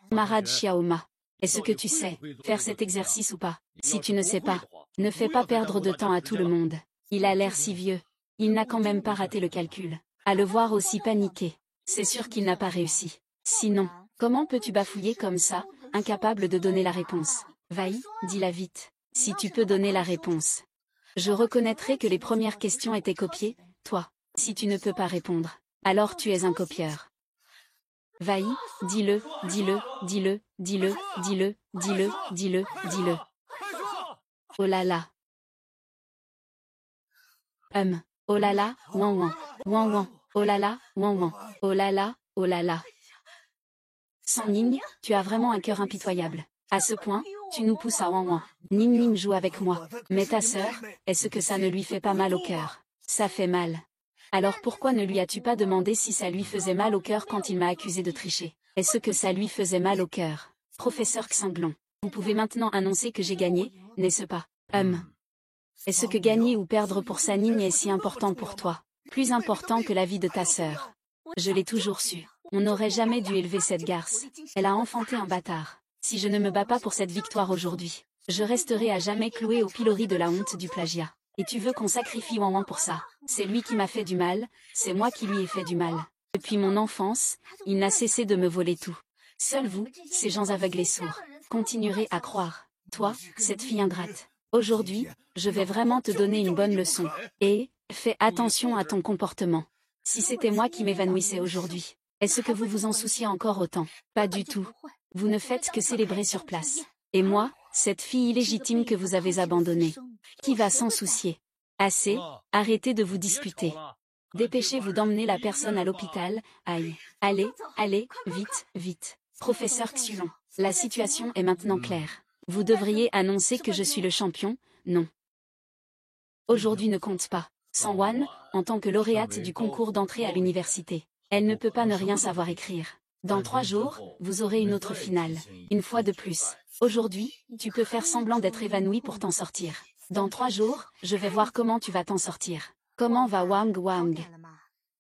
Camarade Xiaoma, est-ce que tu sais faire cet exercice ou pas? Si tu ne sais pas, ne fais pas perdre de temps à tout le monde. Il a l'air si vieux. Il n'a quand même pas raté le calcul. À le voir aussi paniqué, c'est sûr qu'il n'a pas réussi. Sinon, comment peux-tu bafouiller comme ça, incapable de donner la réponse? Vai, dis-la vite. Si tu peux donner la réponse. Je reconnaîtrai que les premières questions étaient copiées, toi. Si tu ne peux pas répondre, alors tu es un copieur. Vai, dis-le, dis-le, dis-le, dis-le, dis-le, dis-le, dis-le, dis-le. Oh là là. Oh là là, Wan Wan, Wan Wan, oh là là, Wan Wan, oh là là, oh là là. San Ning, tu as vraiment un cœur impitoyable. À ce point, tu nous pousses à Wan Wan. Ning Ning joue avec moi. Mais ta sœur, est-ce que ça ne lui fait pas mal au cœur? Ça fait mal. Alors pourquoi ne lui as-tu pas demandé si ça lui faisait mal au cœur quand il m'a accusé de tricher? Est-ce que ça lui faisait mal au cœur? Professeur Xanglong, vous pouvez maintenant annoncer que j'ai gagné, n'est-ce pas? Est-ce que gagner ou perdre pour San Ning est si important pour toi? Plus important que la vie de ta sœur. Je l'ai toujours su. On n'aurait jamais dû élever cette garce. Elle a enfanté un bâtard. Si je ne me bats pas pour cette victoire aujourd'hui, je resterai à jamais cloué au pilori de la honte du plagiat. Et tu veux qu'on sacrifie Wan Wan pour ça? C'est lui qui m'a fait du mal, c'est moi qui lui ai fait du mal. Depuis mon enfance, il n'a cessé de me voler tout. Seuls vous, ces gens aveugles et sourds, continuerez à croire. Toi, cette fille ingrate. Aujourd'hui, je vais vraiment te donner une bonne leçon. Et, fais attention à ton comportement. Si c'était moi qui m'évanouissais aujourd'hui, est-ce que vous vous en souciez encore autant? Pas du tout. Vous ne faites que célébrer sur place. Et moi, cette fille illégitime que vous avez abandonnée. Qui va s'en soucier? Assez, arrêtez de vous disputer. Dépêchez-vous d'emmener la personne à l'hôpital, aïe. Allez, allez, vite, vite. Professeur Xulon, la situation est maintenant claire. Vous devriez annoncer que je suis le champion, non. Aujourd'hui ne compte pas. San Wan, en tant que lauréate du concours d'entrée à l'université, elle ne peut pas ne rien savoir écrire. Dans 3 jours, vous aurez une autre finale. Une fois de plus. Aujourd'hui, tu peux faire semblant d'être évanoui pour t'en sortir. Dans 3 jours, je vais voir comment tu vas t'en sortir. Comment va Wang Wang?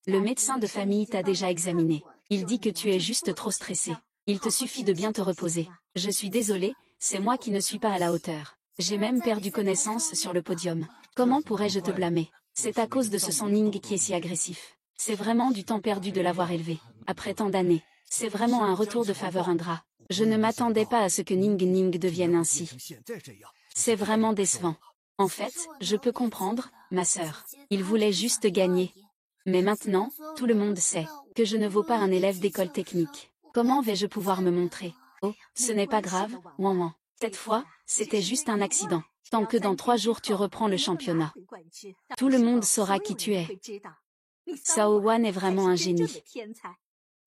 Le médecin de famille t'a déjà examiné. Il dit que tu es juste trop stressé. Il te suffit de bien te reposer. Je suis désolée, c'est moi qui ne suis pas à la hauteur. J'ai même perdu connaissance sur le podium. Comment pourrais-je te blâmer? C'est à cause de ce San Ning qui est si agressif. C'est vraiment du temps perdu de l'avoir élevé. Après tant d'années. C'est vraiment un retour de faveur ingrat. Je ne m'attendais pas à ce que Ning Ning devienne ainsi. C'est vraiment décevant. En fait, je peux comprendre, ma sœur. Il voulait juste gagner. Mais maintenant, tout le monde sait que je ne vaux pas un élève d'école technique. Comment vais-je pouvoir me montrer? Oh, ce n'est pas grave, Wan Wan. Cette fois, c'était juste un accident. Tant que dans 3 jours tu reprends le championnat. Tout le monde saura qui tu es. Sao Wan est vraiment un génie.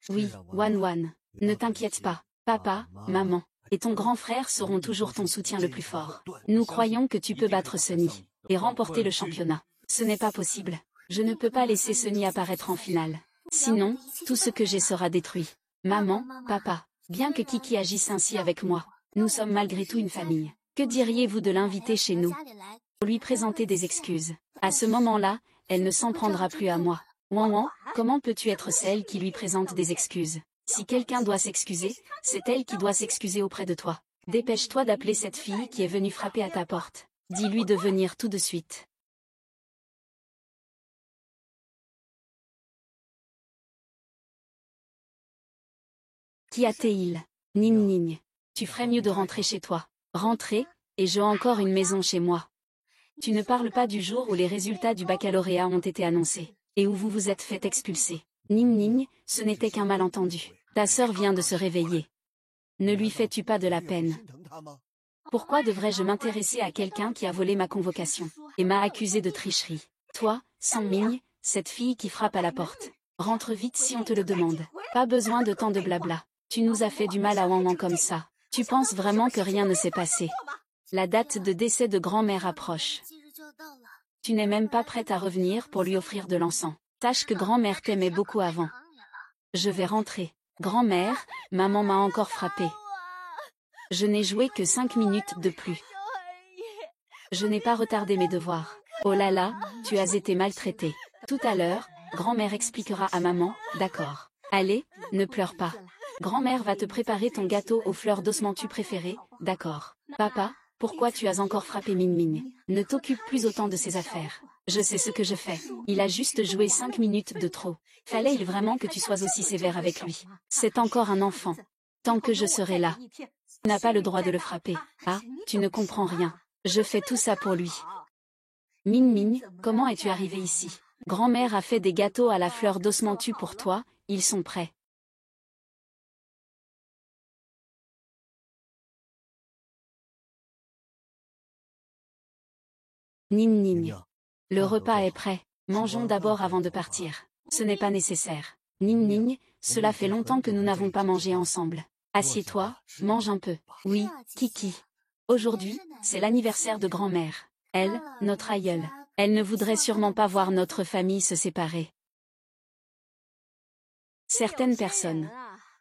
Oui, Wan Wan. Ne t'inquiète pas. Papa, maman, et ton grand frère seront toujours ton soutien le plus fort. Nous croyons que tu peux battre Sunny et remporter le championnat. Ce n'est pas possible. Je ne peux pas laisser Sunny apparaître en finale. Sinon, tout ce que j'ai sera détruit. Maman, papa, bien que Kiki agisse ainsi avec moi, nous sommes malgré tout une famille. Que diriez-vous de l'inviter chez nous? Pour lui présenter des excuses. À ce moment-là, elle ne s'en prendra plus à moi. Wan Wan, comment peux-tu être celle qui lui présente des excuses? Si quelqu'un doit s'excuser, c'est elle qui doit s'excuser auprès de toi. Dépêche-toi d'appeler cette fille qui est venue frapper à ta porte. Dis-lui de venir tout de suite. Qui a-t-il? Ning Ning. Tu ferais mieux de rentrer chez toi. Rentrer, et j'ai encore une maison chez moi. Tu ne parles pas du jour où les résultats du baccalauréat ont été annoncés, et où vous vous êtes fait expulser. Ning Ning, ce n'était qu'un malentendu. Ta sœur vient de se réveiller. Ne lui fais-tu pas de la peine? Pourquoi devrais-je m'intéresser à quelqu'un qui a volé ma convocation, et m'a accusé de tricherie? Toi, San Ning, cette fille qui frappe à la porte. Rentre vite si on te le demande. Pas besoin de tant de blabla. Tu nous as fait du mal à Wan Wan comme ça. Tu penses vraiment que rien ne s'est passé? La date de décès de grand-mère approche. Tu n'es même pas prête à revenir pour lui offrir de l'encens. Sache que grand-mère t'aimait beaucoup avant. Je vais rentrer. Grand-mère, maman m'a encore frappée. Je n'ai joué que 5 minutes de plus. Je n'ai pas retardé mes devoirs. Oh là là, tu as été maltraitée. Tout à l'heure, grand-mère expliquera à maman, d'accord. Allez, ne pleure pas. Grand-mère va te préparer ton gâteau aux fleurs d'osmanthus préféré, d'accord. Papa, pourquoi tu as encore frappé Ming Ming? Ne t'occupe plus autant de ses affaires. Je sais ce que je fais. Il a juste joué 5 minutes de trop. Fallait-il vraiment que tu sois aussi sévère avec lui? C'est encore un enfant. Tant que je serai là. Tu n'as pas le droit de le frapper. Ah, tu ne comprends rien. Je fais tout ça pour lui. Ming Ming, comment es-tu arrivé ici? Grand-mère a fait des gâteaux à la fleur d'osmanthus pour toi, ils sont prêts. Ning Ning. Le repas est prêt. Mangeons d'abord avant de partir. Ce n'est pas nécessaire. Ning Ning, cela fait longtemps que nous n'avons pas mangé ensemble. Assieds-toi, mange un peu. Oui, Kiki. Aujourd'hui, c'est l'anniversaire de grand-mère. Elle, notre aïeule. Elle ne voudrait sûrement pas voir notre famille se séparer. Certaines personnes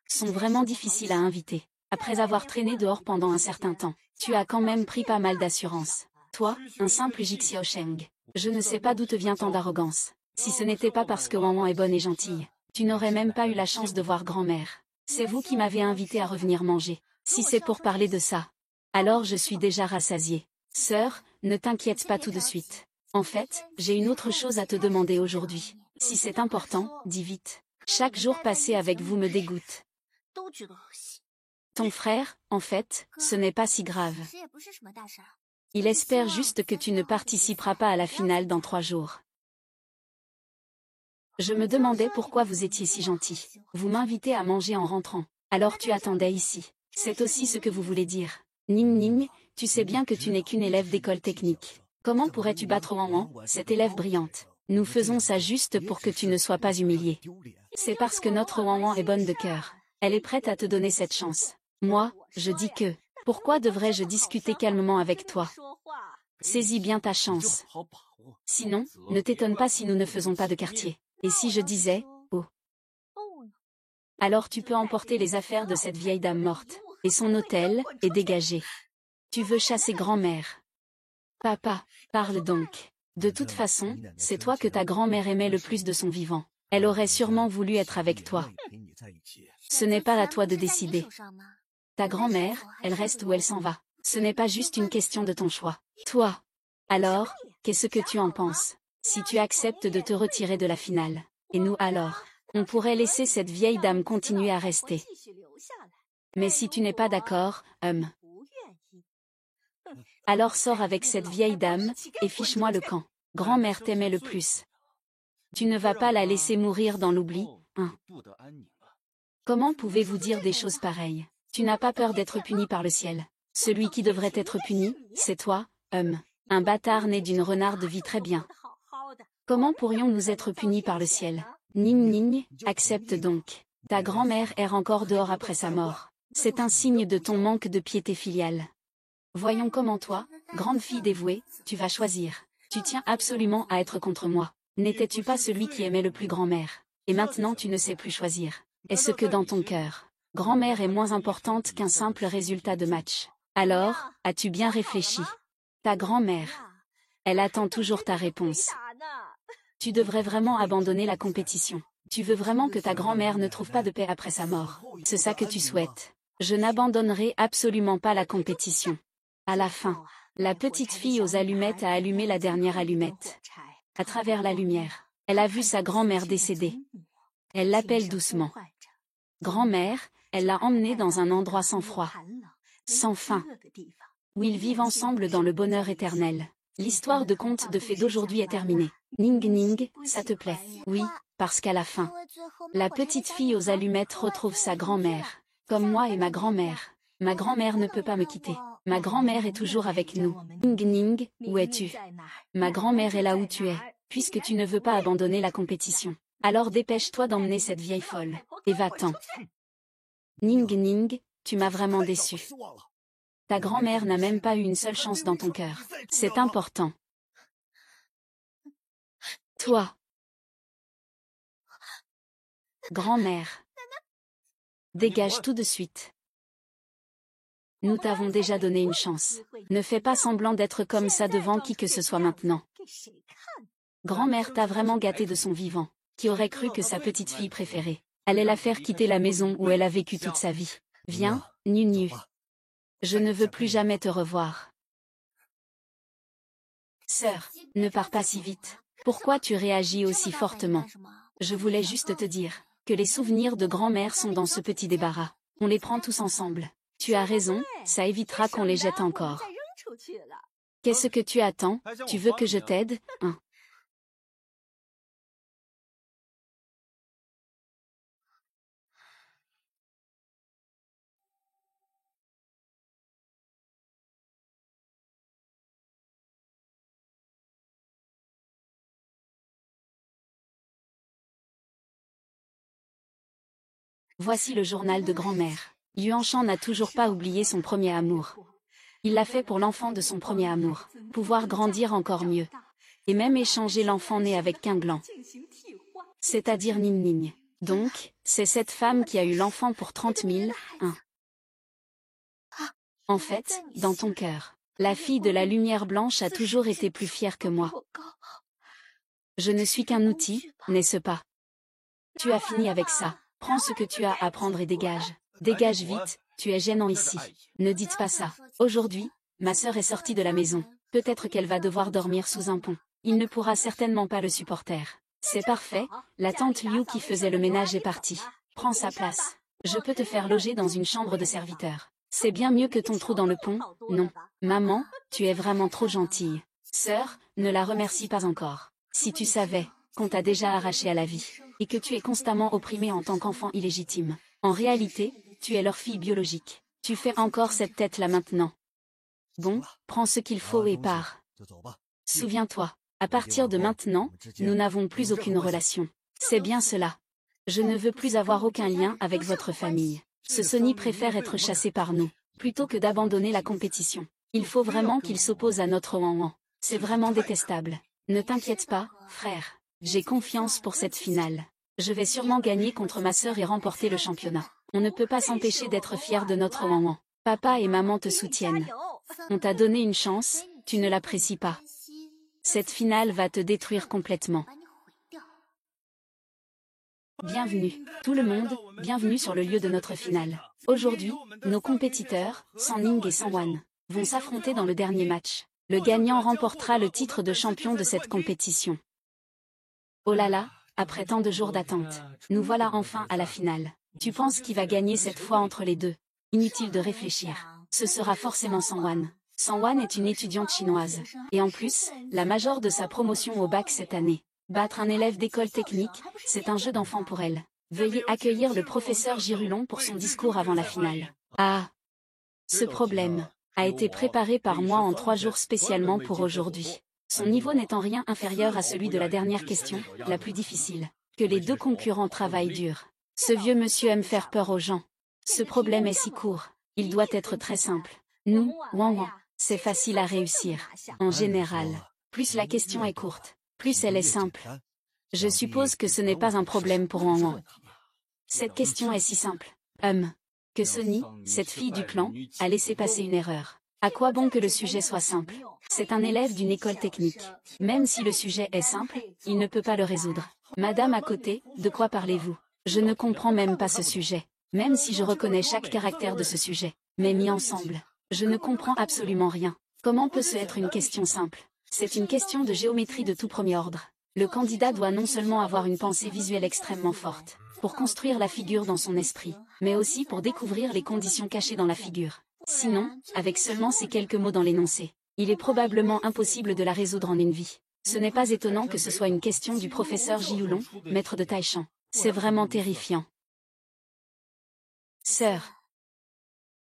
sont vraiment difficiles à inviter. Après avoir traîné dehors pendant un certain temps, tu as quand même pris pas mal d'assurance. Toi, un simple Jixiaosheng. Je ne sais pas d'où te vient tant d'arrogance. Si ce n'était pas parce que Wanwan est bonne et gentille, tu n'aurais même pas eu la chance de voir grand-mère. C'est vous qui m'avez invité à revenir manger. Si c'est pour parler de ça, alors je suis déjà rassasiée. Sœur, ne t'inquiète pas tout de suite. En fait, j'ai une autre chose à te demander aujourd'hui. Si c'est important, dis vite. Chaque jour passé avec vous me dégoûte. Ton frère, en fait, ce n'est pas si grave. Il espère juste que tu ne participeras pas à la finale dans 3 jours. Je me demandais pourquoi vous étiez si gentil. Vous m'invitez à manger en rentrant. Alors tu attendais ici. C'est aussi ce que vous voulez dire. Ning Ning, tu sais bien que tu n'es qu'une élève d'école technique. Comment pourrais-tu battre Wanwan, cette élève brillante? Nous faisons ça juste pour que tu ne sois pas humilié. C'est parce que notre Wanwan est bonne de cœur. Elle est prête à te donner cette chance. Moi, je dis que, pourquoi devrais-je discuter calmement avec toi? Saisis bien ta chance. Sinon, ne t'étonne pas si nous ne faisons pas de quartier. Et si je disais, oh. Alors tu peux emporter les affaires de cette vieille dame morte. Et son hôtel, et dégager. Tu veux chasser grand-mère. Papa, parle donc. De toute façon, c'est toi que ta grand-mère aimait le plus de son vivant. Elle aurait sûrement voulu être avec toi. Ce n'est pas à toi de décider. Ta grand-mère, elle reste où elle s'en va. Ce n'est pas juste une question de ton choix. Toi. Alors, qu'est-ce que tu en penses? Si tu acceptes de te retirer de la finale. Et nous alors? On pourrait laisser cette vieille dame continuer à rester. Mais si tu n'es pas d'accord, alors sors avec cette vieille dame, et fiche-moi le camp. Grand-mère t'aimait le plus. Tu ne vas pas la laisser mourir dans l'oubli, hein? Comment pouvez-vous dire des choses pareilles? Tu n'as pas peur d'être puni par le ciel. Celui qui devrait être puni, c'est toi, un bâtard né d'une renarde vit très bien. Comment pourrions-nous être punis par le ciel? Ning Ning, accepte donc. Ta grand-mère erre encore dehors après sa mort. C'est un signe de ton manque de piété filiale. Voyons comment toi, grande fille dévouée, tu vas choisir. Tu tiens absolument à être contre moi. N'étais-tu pas celui qui aimait le plus grand-mère? Et maintenant tu ne sais plus choisir. Est-ce que dans ton cœur, grand-mère est moins importante qu'un simple résultat de match? Alors, as-tu bien réfléchi? Ta grand-mère. Elle attend toujours ta réponse. Tu devrais vraiment abandonner la compétition. Tu veux vraiment que ta grand-mère ne trouve pas de paix après sa mort. C'est ça que tu souhaites. Je n'abandonnerai absolument pas la compétition. À la fin, la petite fille aux allumettes a allumé la dernière allumette. À travers la lumière, elle a vu sa grand-mère décédée. Elle l'appelle doucement. Grand-mère, elle l'a emmenée dans un endroit sans froid, sans fin, où ils vivent ensemble dans le bonheur éternel. L'histoire de conte de fées d'aujourd'hui est terminée. Ning Ning, ça te plaît? Oui, parce qu'à la fin, la petite fille aux allumettes retrouve sa grand-mère, comme moi et ma grand-mère. Ma grand-mère ne peut pas me quitter. Ma grand-mère est toujours avec nous. Ning Ning, où es-tu? Ma grand-mère est là où tu es, puisque tu ne veux pas abandonner la compétition. Alors dépêche-toi d'emmener cette vieille folle, et va-t'en. Ning Ning, tu m'as vraiment déçu. Ta grand-mère n'a même pas eu une seule chance dans ton cœur. C'est important. Toi, grand-mère, dégage tout de suite. Nous t'avons déjà donné une chance. Ne fais pas semblant d'être comme ça devant qui que ce soit maintenant. Grand-mère t'a vraiment gâté de son vivant. Qui aurait cru que sa petite fille préférée allait la faire quitter la maison où elle a vécu toute sa vie. Viens, Nunu. Je ne veux plus jamais te revoir. Sœur, ne pars pas si vite. Pourquoi tu réagis aussi fortement? Je voulais juste te dire que les souvenirs de grand-mère sont dans ce petit débarras. On les prend tous ensemble. Tu as raison, ça évitera qu'on les jette encore. Qu'est-ce que tu attends? Tu veux que je t'aide, hein? Voici le journal de grand-mère. Yuanshan n'a toujours pas oublié son premier amour. Il l'a fait pour l'enfant de son premier amour. Pouvoir grandir encore mieux. Et même échanger l'enfant né avec Qinglan. C'est-à-dire Ning Ning. Donc, c'est cette femme qui a eu l'enfant pour 30 000, hein. En fait, dans ton cœur, la fille de la lumière blanche a toujours été plus fière que moi. Je ne suis qu'un outil, n'est-ce pas? Tu as fini avec ça. Prends ce que tu as à prendre et dégage. Dégage vite, tu es gênant ici. Ne dites pas ça. Aujourd'hui, ma sœur est sortie de la maison. Peut-être qu'elle va devoir dormir sous un pont. Il ne pourra certainement pas le supporter. C'est parfait, la tante Liu qui faisait le ménage est partie. Prends sa place. Je peux te faire loger dans une chambre de serviteur. C'est bien mieux que ton trou dans le pont, non. Maman, tu es vraiment trop gentille. Sœur, ne la remercie pas encore. Si tu savais qu'on t'a déjà arraché à la vie, et que tu es constamment opprimée en tant qu'enfant illégitime. En réalité, tu es leur fille biologique. Tu fais encore cette tête-là maintenant. Bon, prends ce qu'il faut et pars. Souviens-toi, à partir de maintenant, nous n'avons plus aucune relation. C'est bien cela. Je ne veux plus avoir aucun lien avec votre famille. Ce Sony préfère être chassé par nous, plutôt que d'abandonner la compétition. Il faut vraiment qu'il s'oppose à notre Wanwan. C'est vraiment détestable. Ne t'inquiète pas, frère. J'ai confiance pour cette finale. Je vais sûrement gagner contre ma sœur et remporter le championnat. On ne peut pas s'empêcher d'être fier de notre Wanwan. Papa et maman te soutiennent. On t'a donné une chance, tu ne l'apprécies pas. Cette finale va te détruire complètement. Bienvenue, tout le monde, bienvenue sur le lieu de notre finale. Aujourd'hui, nos compétiteurs, San Ning et San Wan, vont s'affronter dans le dernier match. Le gagnant remportera le titre de champion de cette compétition. Oh là là, après tant de jours d'attente, nous voilà enfin à la finale. Tu penses qui va gagner cette fois entre les deux? Inutile de réfléchir. Ce sera forcément San Wan. San Wan est une étudiante chinoise. Et en plus, la majeure de sa promotion au bac cette année. Battre un élève d'école technique, c'est un jeu d'enfant pour elle. Veuillez accueillir le professeur Girulon pour son discours avant la finale. Ah! Ce problème a été préparé par moi en 3 jours spécialement pour aujourd'hui. Son niveau n'est en rien inférieur à celui de la dernière question, la plus difficile. Que les deux concurrents travaillent dur. Ce vieux monsieur aime faire peur aux gens. Ce problème est si court, il doit être très simple. Nous, Wanwan, c'est facile à réussir. En général, plus la question est courte, plus elle est simple. Je suppose que ce n'est pas un problème pour Wanwan. Cette question est si simple. Que Sony, cette fille du clan, a laissé passer une erreur. À quoi bon que le sujet soit simple? C'est un élève d'une école technique. Même si le sujet est simple, il ne peut pas le résoudre. Madame à côté, de quoi parlez-vous? Je ne comprends même pas ce sujet. Même si je reconnais chaque caractère de ce sujet. Mais mis ensemble, je ne comprends absolument rien. Comment peut-ce être une question simple? C'est une question de géométrie de tout premier ordre. Le candidat doit non seulement avoir une pensée visuelle extrêmement forte, pour construire la figure dans son esprit, mais aussi pour découvrir les conditions cachées dans la figure. Sinon, avec seulement ces quelques mots dans l'énoncé, il est probablement impossible de la résoudre en une vie. Ce n'est pas étonnant que ce soit une question du professeur Jiulon, maître de Taishan. C'est vraiment terrifiant. Sœur,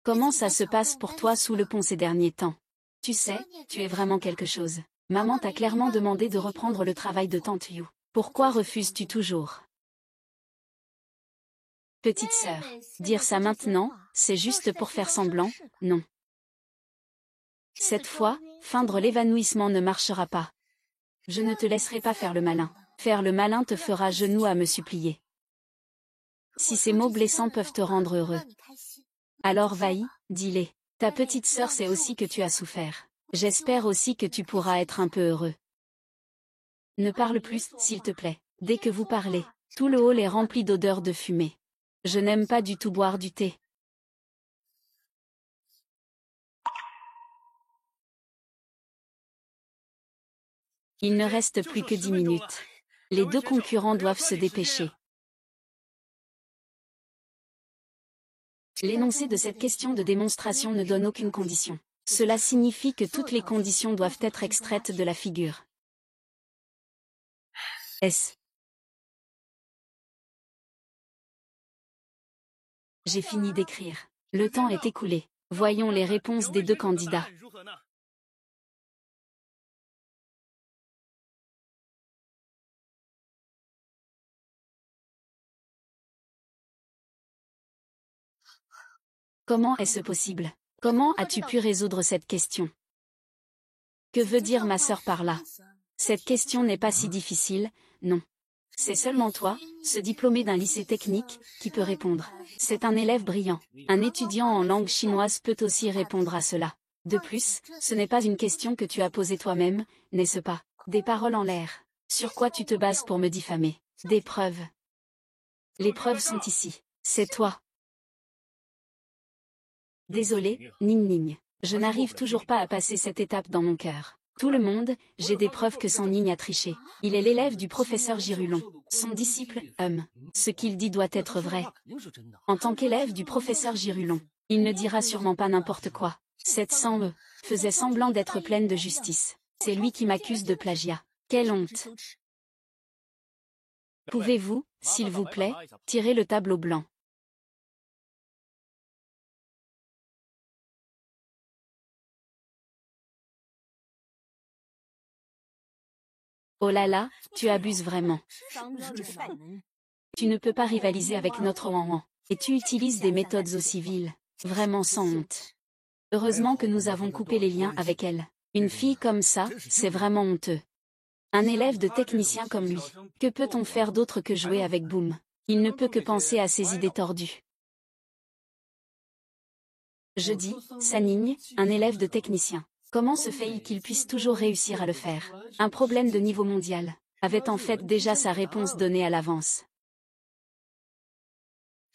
comment ça se passe pour toi sous le pont ces derniers temps? Tu sais, tu es vraiment quelque chose. Maman t'a clairement demandé de reprendre le travail de tante Yu. Pourquoi refuses-tu toujours? Petite sœur, dire ça maintenant, c'est juste pour faire semblant, non. Cette fois, feindre l'évanouissement ne marchera pas. Je ne te laisserai pas faire le malin. Faire le malin te fera genou à me supplier. Si ces mots blessants peuvent te rendre heureux, alors vaillis, dis-les. Ta petite sœur sait aussi que tu as souffert. J'espère aussi que tu pourras être un peu heureux. Ne parle plus, s'il te plaît. Dès que vous parlez, tout le hall est rempli d'odeurs de fumée. Je n'aime pas du tout boire du thé. Il ne reste plus que 10 minutes. Les deux concurrents doivent se dépêcher. L'énoncé de cette question de démonstration ne donne aucune condition. Cela signifie que toutes les conditions doivent être extraites de la figure. S. J'ai fini d'écrire. Le temps est écoulé. Voyons les réponses des deux candidats. Comment est-ce possible? Comment as-tu pu résoudre cette question? Que veut dire ma sœur par là? Cette question n'est pas si difficile, non. C'est seulement toi, ce diplômé d'un lycée technique, qui peut répondre. C'est un élève brillant. Un étudiant en langue chinoise peut aussi répondre à cela. De plus, ce n'est pas une question que tu as posée toi-même, n'est-ce pas? Des paroles en l'air. Sur quoi tu te bases pour me diffamer? Des preuves. Les preuves sont ici. C'est toi. Désolé, Ning Ning. Je n'arrive toujours pas à passer cette étape dans mon cœur. Tout le monde, j'ai des preuves que San Ning a triché. Il est l'élève du professeur Girulon. Son disciple, ce qu'il dit doit être vrai. En tant qu'élève du professeur Girulon, il ne dira sûrement pas n'importe quoi. Cette San faisait semblant d'être pleine de justice. C'est lui qui m'accuse de plagiat. Quelle honte! Pouvez-vous, s'il vous plaît, tirer le tableau blanc? Oh là là, tu abuses vraiment. Tu ne peux pas rivaliser avec notre Wan. Et tu utilises des méthodes aussi viles. Vraiment sans honte. Heureusement que nous avons coupé les liens avec elle. Une fille comme ça, c'est vraiment honteux. Un élève de technicien comme lui. Que peut-on faire d'autre que jouer avec Boom? Il ne peut que penser à ses idées tordues. Je dis, San Ning, un élève de technicien. Comment se fait-il qu'il puisse toujours réussir à le faire? Un problème de niveau mondial. Avait en fait déjà sa réponse donnée à l'avance.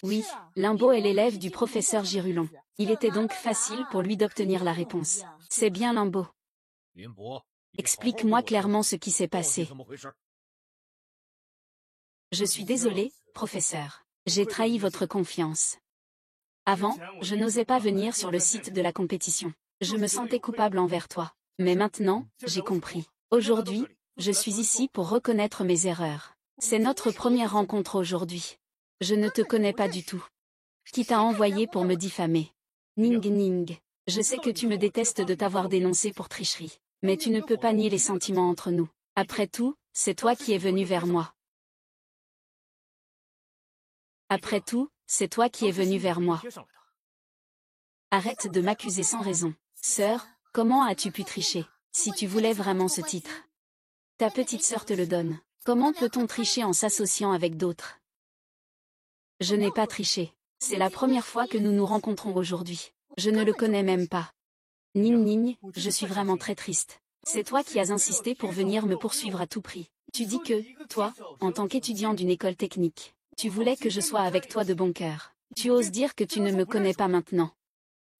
Oui, Limbo est l'élève du professeur Girulon. Il était donc facile pour lui d'obtenir la réponse. C'est bien Limbo. Explique-moi clairement ce qui s'est passé. Je suis désolé, professeur. J'ai trahi votre confiance. Avant, je n'osais pas venir sur le site de la compétition. Je me sentais coupable envers toi. Mais maintenant, j'ai compris. Aujourd'hui, je suis ici pour reconnaître mes erreurs. C'est notre première rencontre aujourd'hui. Je ne te connais pas du tout. Qui t'a envoyé pour me diffamer? Ning Ning. Je sais que tu me détestes de t'avoir dénoncé pour tricherie. Mais tu ne peux pas nier les sentiments entre nous. Après tout, c'est toi qui es venu vers moi. Après tout, c'est toi qui es venu vers moi. Arrête de m'accuser sans raison. Sœur, comment as-tu pu tricher? Si tu voulais vraiment ce titre. Ta petite sœur te le donne. Comment peut-on tricher en s'associant avec d'autres? Je n'ai pas triché. C'est la première fois que nous nous rencontrons aujourd'hui. Je ne le connais même pas. Ning Ning, je suis vraiment très triste. C'est toi qui as insisté pour venir me poursuivre à tout prix. Tu dis que, toi, en tant qu'étudiant d'une école technique, tu voulais que je sois avec toi de bon cœur. Tu oses dire que tu ne me connais pas maintenant.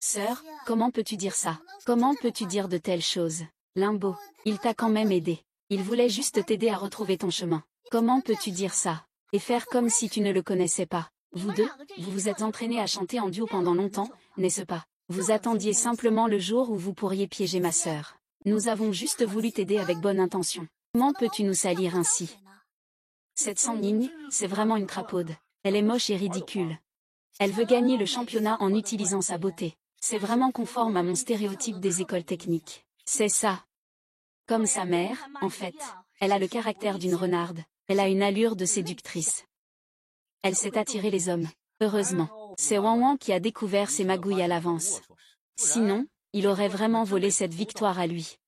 Sœur, comment peux-tu dire ça? Comment peux-tu dire de telles choses? Limbo, il t'a quand même aidé. Il voulait juste t'aider à retrouver ton chemin. Comment peux-tu dire ça? Et faire comme si tu ne le connaissais pas. Vous deux, vous vous êtes entraînés à chanter en duo pendant longtemps, n'est-ce pas? Vous attendiez simplement le jour où vous pourriez piéger ma sœur. Nous avons juste voulu t'aider avec bonne intention. Comment peux-tu nous salir ainsi? Cette San Ning, c'est vraiment une crapaude. Elle est moche et ridicule. Elle veut gagner le championnat en utilisant sa beauté. C'est vraiment conforme à mon stéréotype des écoles techniques. C'est ça. Comme sa mère, en fait. Elle a le caractère d'une renarde. Elle a une allure de séductrice. Elle sait attirer les hommes. Heureusement, c'est Wan Wan qui a découvert ses magouilles à l'avance. Sinon, il aurait vraiment volé cette victoire à lui.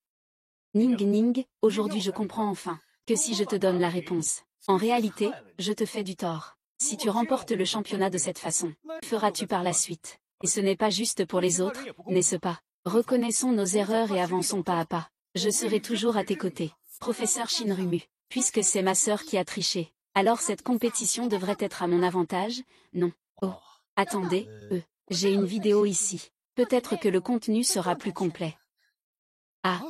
Ning Ning, aujourd'hui je comprends enfin. que si je te donne la réponse. En réalité, je te fais du tort. Si tu remportes le championnat de cette façon, que feras-tu par la suite? Et ce n'est pas juste pour les autres, n'est-ce pas? Reconnaissons nos erreurs et avançons pas à pas. Je serai toujours à tes côtés. Professeur Shinrumu, puisque c'est ma sœur qui a triché, alors cette compétition devrait être à mon avantage, non? Oh, attendez, j'ai une vidéo ici. Peut-être que le contenu sera plus complet. Ah.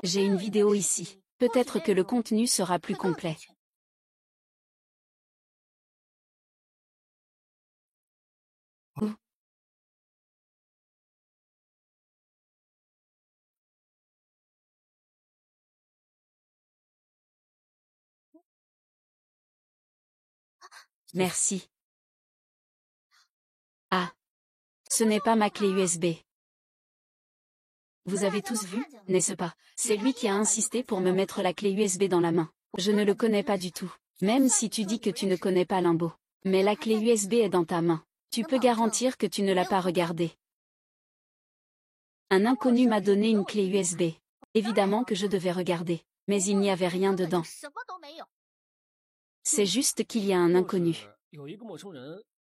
J'ai une vidéo ici. Peut-être que le contenu sera plus complet. Oh. Merci. Ah. Ce n'est pas ma clé USB. Vous avez tous vu, n'est-ce pas? C'est lui qui a insisté pour me mettre la clé USB dans la main. Je ne le connais pas du tout. Même si tu dis que tu ne connais pas Limbo. Mais la clé USB est dans ta main. Tu peux garantir que tu ne l'as pas regardée. Un inconnu m'a donné une clé USB. Évidemment que je devais regarder. Mais il n'y avait rien dedans. C'est juste qu'il y a un inconnu.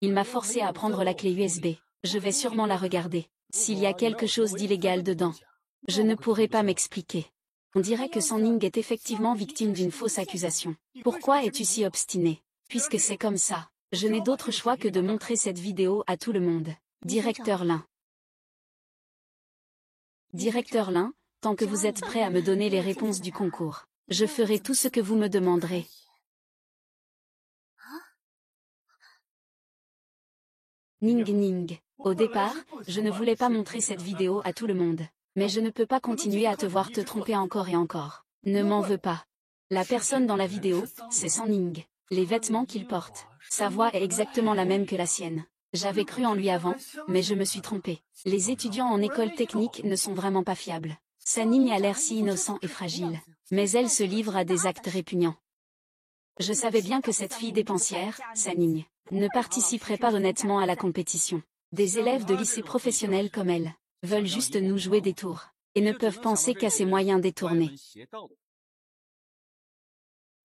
Il m'a forcé à prendre la clé USB. Je vais sûrement la regarder. S'il y a quelque chose d'illégal dedans. Je ne pourrai pas m'expliquer. On dirait que Sanning est effectivement victime d'une fausse accusation. Pourquoi es-tu si obstiné? Puisque c'est comme ça, je n'ai d'autre choix que de montrer cette vidéo à tout le monde. Directeur Lin. Directeur Lin, tant que vous êtes prêt à me donner les réponses du concours, je ferai tout ce que vous me demanderez. Ning Ning. Au départ, je ne voulais pas montrer cette vidéo à tout le monde. Mais je ne peux pas continuer à te voir te tromper encore et encore. Ne m'en veux pas. La personne dans la vidéo, c'est Sanning. Les vêtements qu'il porte, sa voix est exactement la même que la sienne. J'avais cru en lui avant, mais je me suis trompé. Les étudiants en école technique ne sont vraiment pas fiables. Sanning a l'air si innocent et fragile. Mais elle se livre à des actes répugnants. Je savais bien que cette fille dépensière, Sanning, ne participerait pas honnêtement à la compétition. Des élèves de lycée professionnel comme elle veulent juste nous jouer des tours, et ne peuvent penser qu'à ces moyens détournés.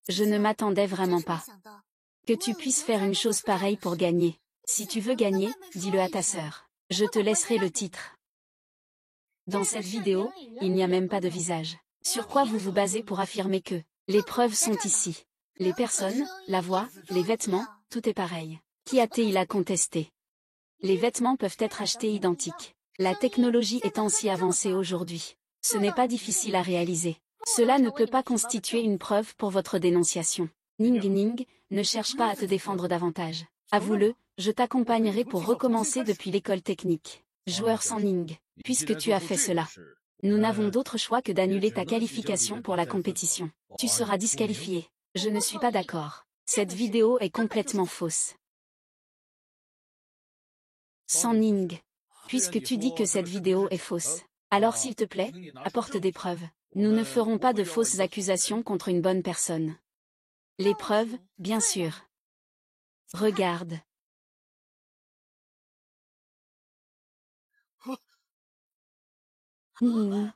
Je ne m'attendais vraiment pas que tu puisses faire une chose pareille pour gagner. Si tu veux gagner, dis-le à ta sœur. Je te laisserai le titre. Dans cette vidéo, il n'y a même pas de visage. Sur quoi vous vous basez pour affirmer que les preuves sont ici? Les personnes, la voix, les vêtements, tout est pareil. Qui a-t-il à contester? Les vêtements peuvent être achetés identiques. La technologie étant si avancée aujourd'hui, ce n'est pas difficile à réaliser. Cela ne peut pas constituer une preuve pour votre dénonciation. Ning Ning, ne cherche pas à te défendre davantage. Avoue-le, je t'accompagnerai pour recommencer depuis l'école technique. Joueur sans Ning, puisque tu as fait cela. Nous n'avons d'autre choix que d'annuler ta qualification pour la compétition. Tu seras disqualifié. Je ne suis pas d'accord. Cette vidéo est complètement fausse. Sans Ning. Puisque tu dis que cette vidéo est fausse, alors s'il te plaît, apporte des preuves. Nous ne ferons pas de fausses accusations contre une bonne personne. Les preuves, bien sûr. Regarde. Oh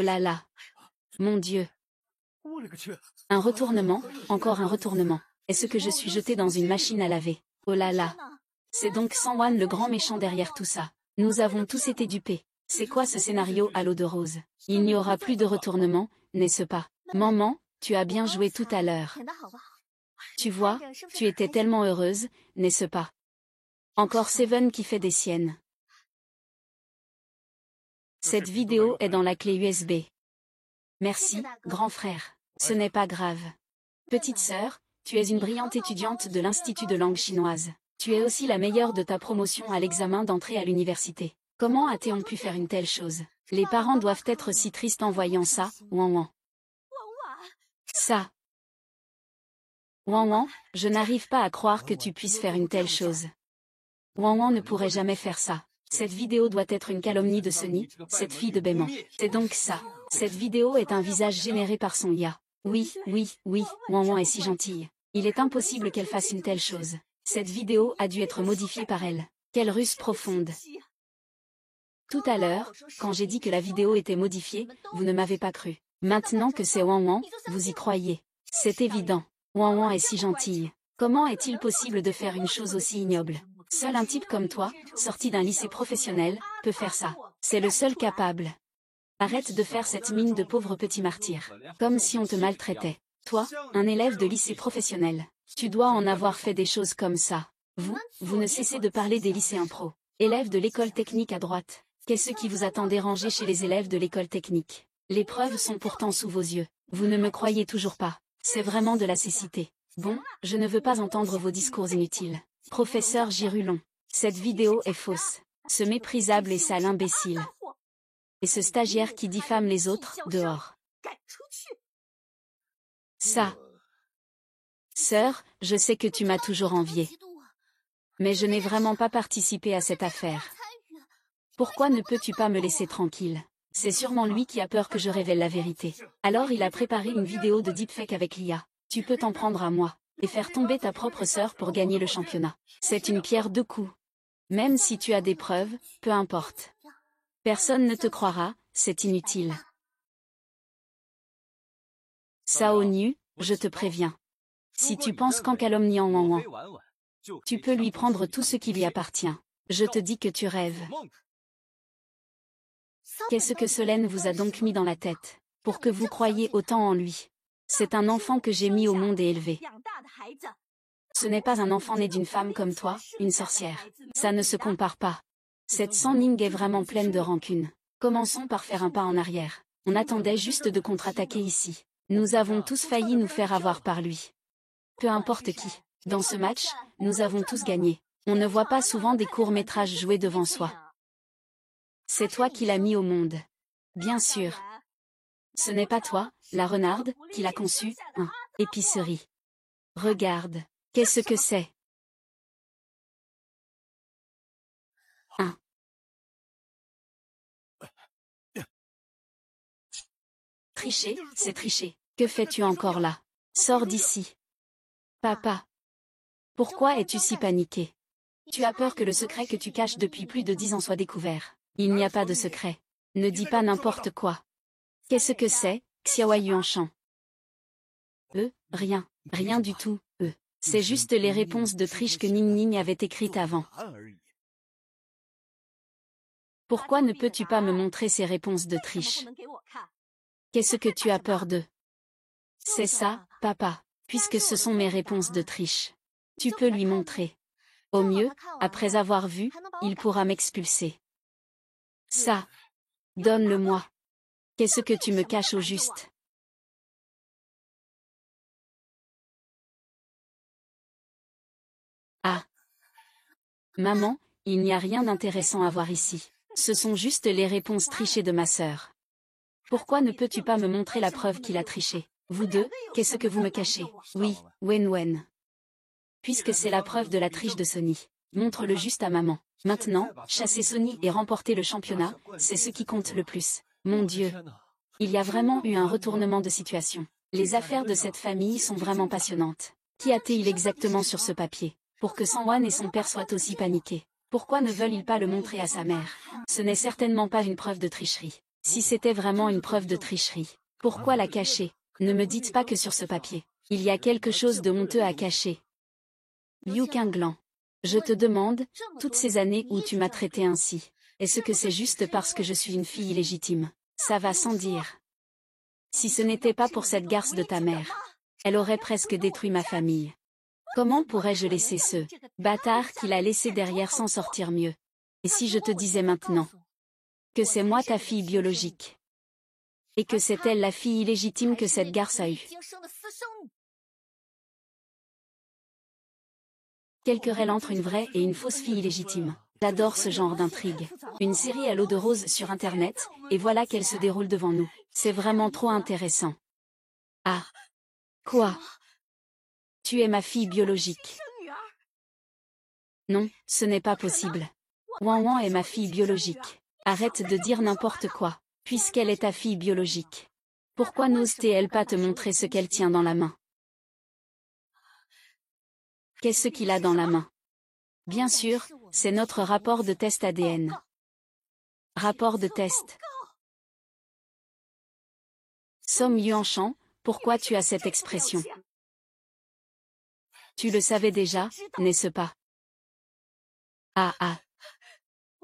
là là. Mon Dieu. Un retournement, encore un retournement. Est-ce que je suis jeté dans une machine à laver? Oh là là. C'est donc Sanwan le grand méchant derrière tout ça. Nous avons tous été dupés. C'est quoi ce scénario à l'eau de rose? Il n'y aura plus de retournement, n'est-ce pas? Maman, tu as bien joué tout à l'heure. Tu vois, tu étais tellement heureuse, n'est-ce pas? Encore Seven qui fait des siennes. Cette vidéo est dans la clé USB. Merci, grand frère. Ce n'est pas grave. Petite sœur, tu es une brillante étudiante de l'Institut de langue chinoise. Tu es aussi la meilleure de ta promotion à l'examen d'entrée à l'université. Comment a-t-on pu faire une telle chose? Les parents doivent être si tristes en voyant ça, ouan ouan. Ça. Ouan ouan, je n'arrive pas à croire que tu puisses faire une telle chose. Ouan ouan ne pourrait jamais faire ça. Cette vidéo doit être une calomnie de Sunny, cette fille de Baiman. C'est donc ça. Cette vidéo est un visage généré par son IA. Oui, oui, oui, ouan ouan est si gentille. Il est impossible qu'elle fasse une telle chose. Cette vidéo a dû être modifiée par elle. Quelle ruse profonde. Tout à l'heure, quand j'ai dit que la vidéo était modifiée, vous ne m'avez pas cru. Maintenant que c'est Wanwan, vous y croyez. C'est évident. Wanwan est si gentille. Comment est-il possible de faire une chose aussi ignoble? Seul un type comme toi, sorti d'un lycée professionnel, peut faire ça. C'est le seul capable. Arrête de faire cette mine de pauvre petit martyr. Comme si on te maltraitait. Toi, un élève de lycée professionnel. Tu dois en avoir fait des choses comme ça. Vous ne cessez de parler des lycéens pros. Élèves de l'école technique à droite. Qu'est-ce qui vous attend déranger chez les élèves de l'école technique? Les preuves sont pourtant sous vos yeux. Vous ne me croyez toujours pas. C'est vraiment de la cécité. Bon, je ne veux pas entendre vos discours inutiles. Professeur Girulon. Cette vidéo est fausse. Ce méprisable et sale imbécile. Et ce stagiaire qui diffame les autres, dehors. Ça. Sœur, je sais que tu m'as toujours envié. Mais je n'ai vraiment pas participé à cette affaire. Pourquoi ne peux-tu pas me laisser tranquille? C'est sûrement lui qui a peur que je révèle la vérité. Alors il a préparé une vidéo de deepfake avec l'IA. Tu peux t'en prendre à moi, et faire tomber ta propre sœur pour gagner le championnat. C'est une pierre deux coups. Même si tu as des preuves, peu importe. Personne ne te croira, c'est inutile. Sao Nu, je te préviens. Si tu penses qu'en calomniant Wanwan, tu peux lui prendre tout ce qui lui appartient. Je te dis que tu rêves. Qu'est-ce que Solène vous a donc mis dans la tête, pour que vous croyiez autant en lui? C'est un enfant que j'ai mis au monde et élevé. Ce n'est pas un enfant né d'une femme comme toi, une sorcière. Ça ne se compare pas. Cette Sanning est vraiment pleine de rancune. Commençons par faire un pas en arrière. On attendait juste de contre-attaquer ici. Nous avons tous failli nous faire avoir par lui. Peu importe qui. Dans ce match, nous avons tous gagné. On ne voit pas souvent des courts-métrages joués devant soi. C'est toi qui l'as mis au monde. Bien sûr. Ce n'est pas toi, la renarde, qui l'a conçu, hein, épicerie. Regarde. Qu'est-ce que c'est? Hein. Tricher, c'est tricher. Que fais-tu encore là? Sors d'ici. Papa. Pourquoi es-tu si paniqué? Tu as peur que le secret que tu caches depuis plus de 10 ans soit découvert. Il n'y a pas de secret. Ne dis pas n'importe quoi. Qu'est-ce que c'est, Xiao Yuanshan? Rien. Rien du tout, C'est juste les réponses de triche que Ning Ning avait écrites avant. Pourquoi ne peux-tu pas me montrer ces réponses de triche? Qu'est-ce que tu as peur de? C'est ça, papa, puisque ce sont mes réponses de triche. Tu peux lui montrer. Au mieux, après avoir vu, il pourra m'expulser. Ça. Donne-le-moi. Qu'est-ce que tu me caches au juste? Ah. Maman, il n'y a rien d'intéressant à voir ici. Ce sont juste les réponses trichées de ma sœur. Pourquoi ne peux-tu pas me montrer la preuve qu'il a triché? Vous deux, qu'est-ce que vous me cachez? Oui, Wen. Puisque c'est la preuve de la triche de Sony. Montre-le juste à maman. Maintenant, chasser Sony et remporter le championnat, c'est ce qui compte le plus. Mon Dieu. Il y a vraiment eu un retournement de situation. Les affaires de cette famille sont vraiment passionnantes. Qu'y a-t-il exactement sur ce papier? Pour que Sanwan et son père soient aussi paniqués. Pourquoi ne veulent-ils pas le montrer à sa mère? Ce n'est certainement pas une preuve de tricherie. Si c'était vraiment une preuve de tricherie, pourquoi la cacher? Ne me dites pas que sur ce papier, il y a quelque chose de honteux à cacher. Liu Qinglan. Je te demande, toutes ces années où tu m'as traité ainsi, est-ce que c'est juste parce que je suis une fille illégitime? Ça va sans dire. Si ce n'était pas pour cette garce de ta mère, elle aurait presque détruit ma famille. Comment pourrais-je laisser ce bâtard qui l'a laissé derrière s'en sortir mieux? Et si je te disais maintenant que c'est moi ta fille biologique, et que c'est elle la fille illégitime que cette garce a eue? Quelle querelle entre une vraie et une fausse fille illégitime. J'adore ce genre d'intrigue. Une série à l'eau de rose sur Internet, et voilà qu'elle se déroule devant nous. C'est vraiment trop intéressant. Ah. Quoi? Tu es ma fille biologique. Non, ce n'est pas possible. Wanwan est ma fille biologique. Arrête de dire n'importe quoi, puisqu'elle est ta fille biologique. Pourquoi n'ose-t-elle pas te montrer ce qu'elle tient dans la main? Qu'est-ce qu'il a dans la main? Bien sûr, c'est notre rapport de test ADN. Rapport de test. Somme Yuanshan, pourquoi tu as cette expression? Tu le savais déjà, n'est-ce pas? Ah ah.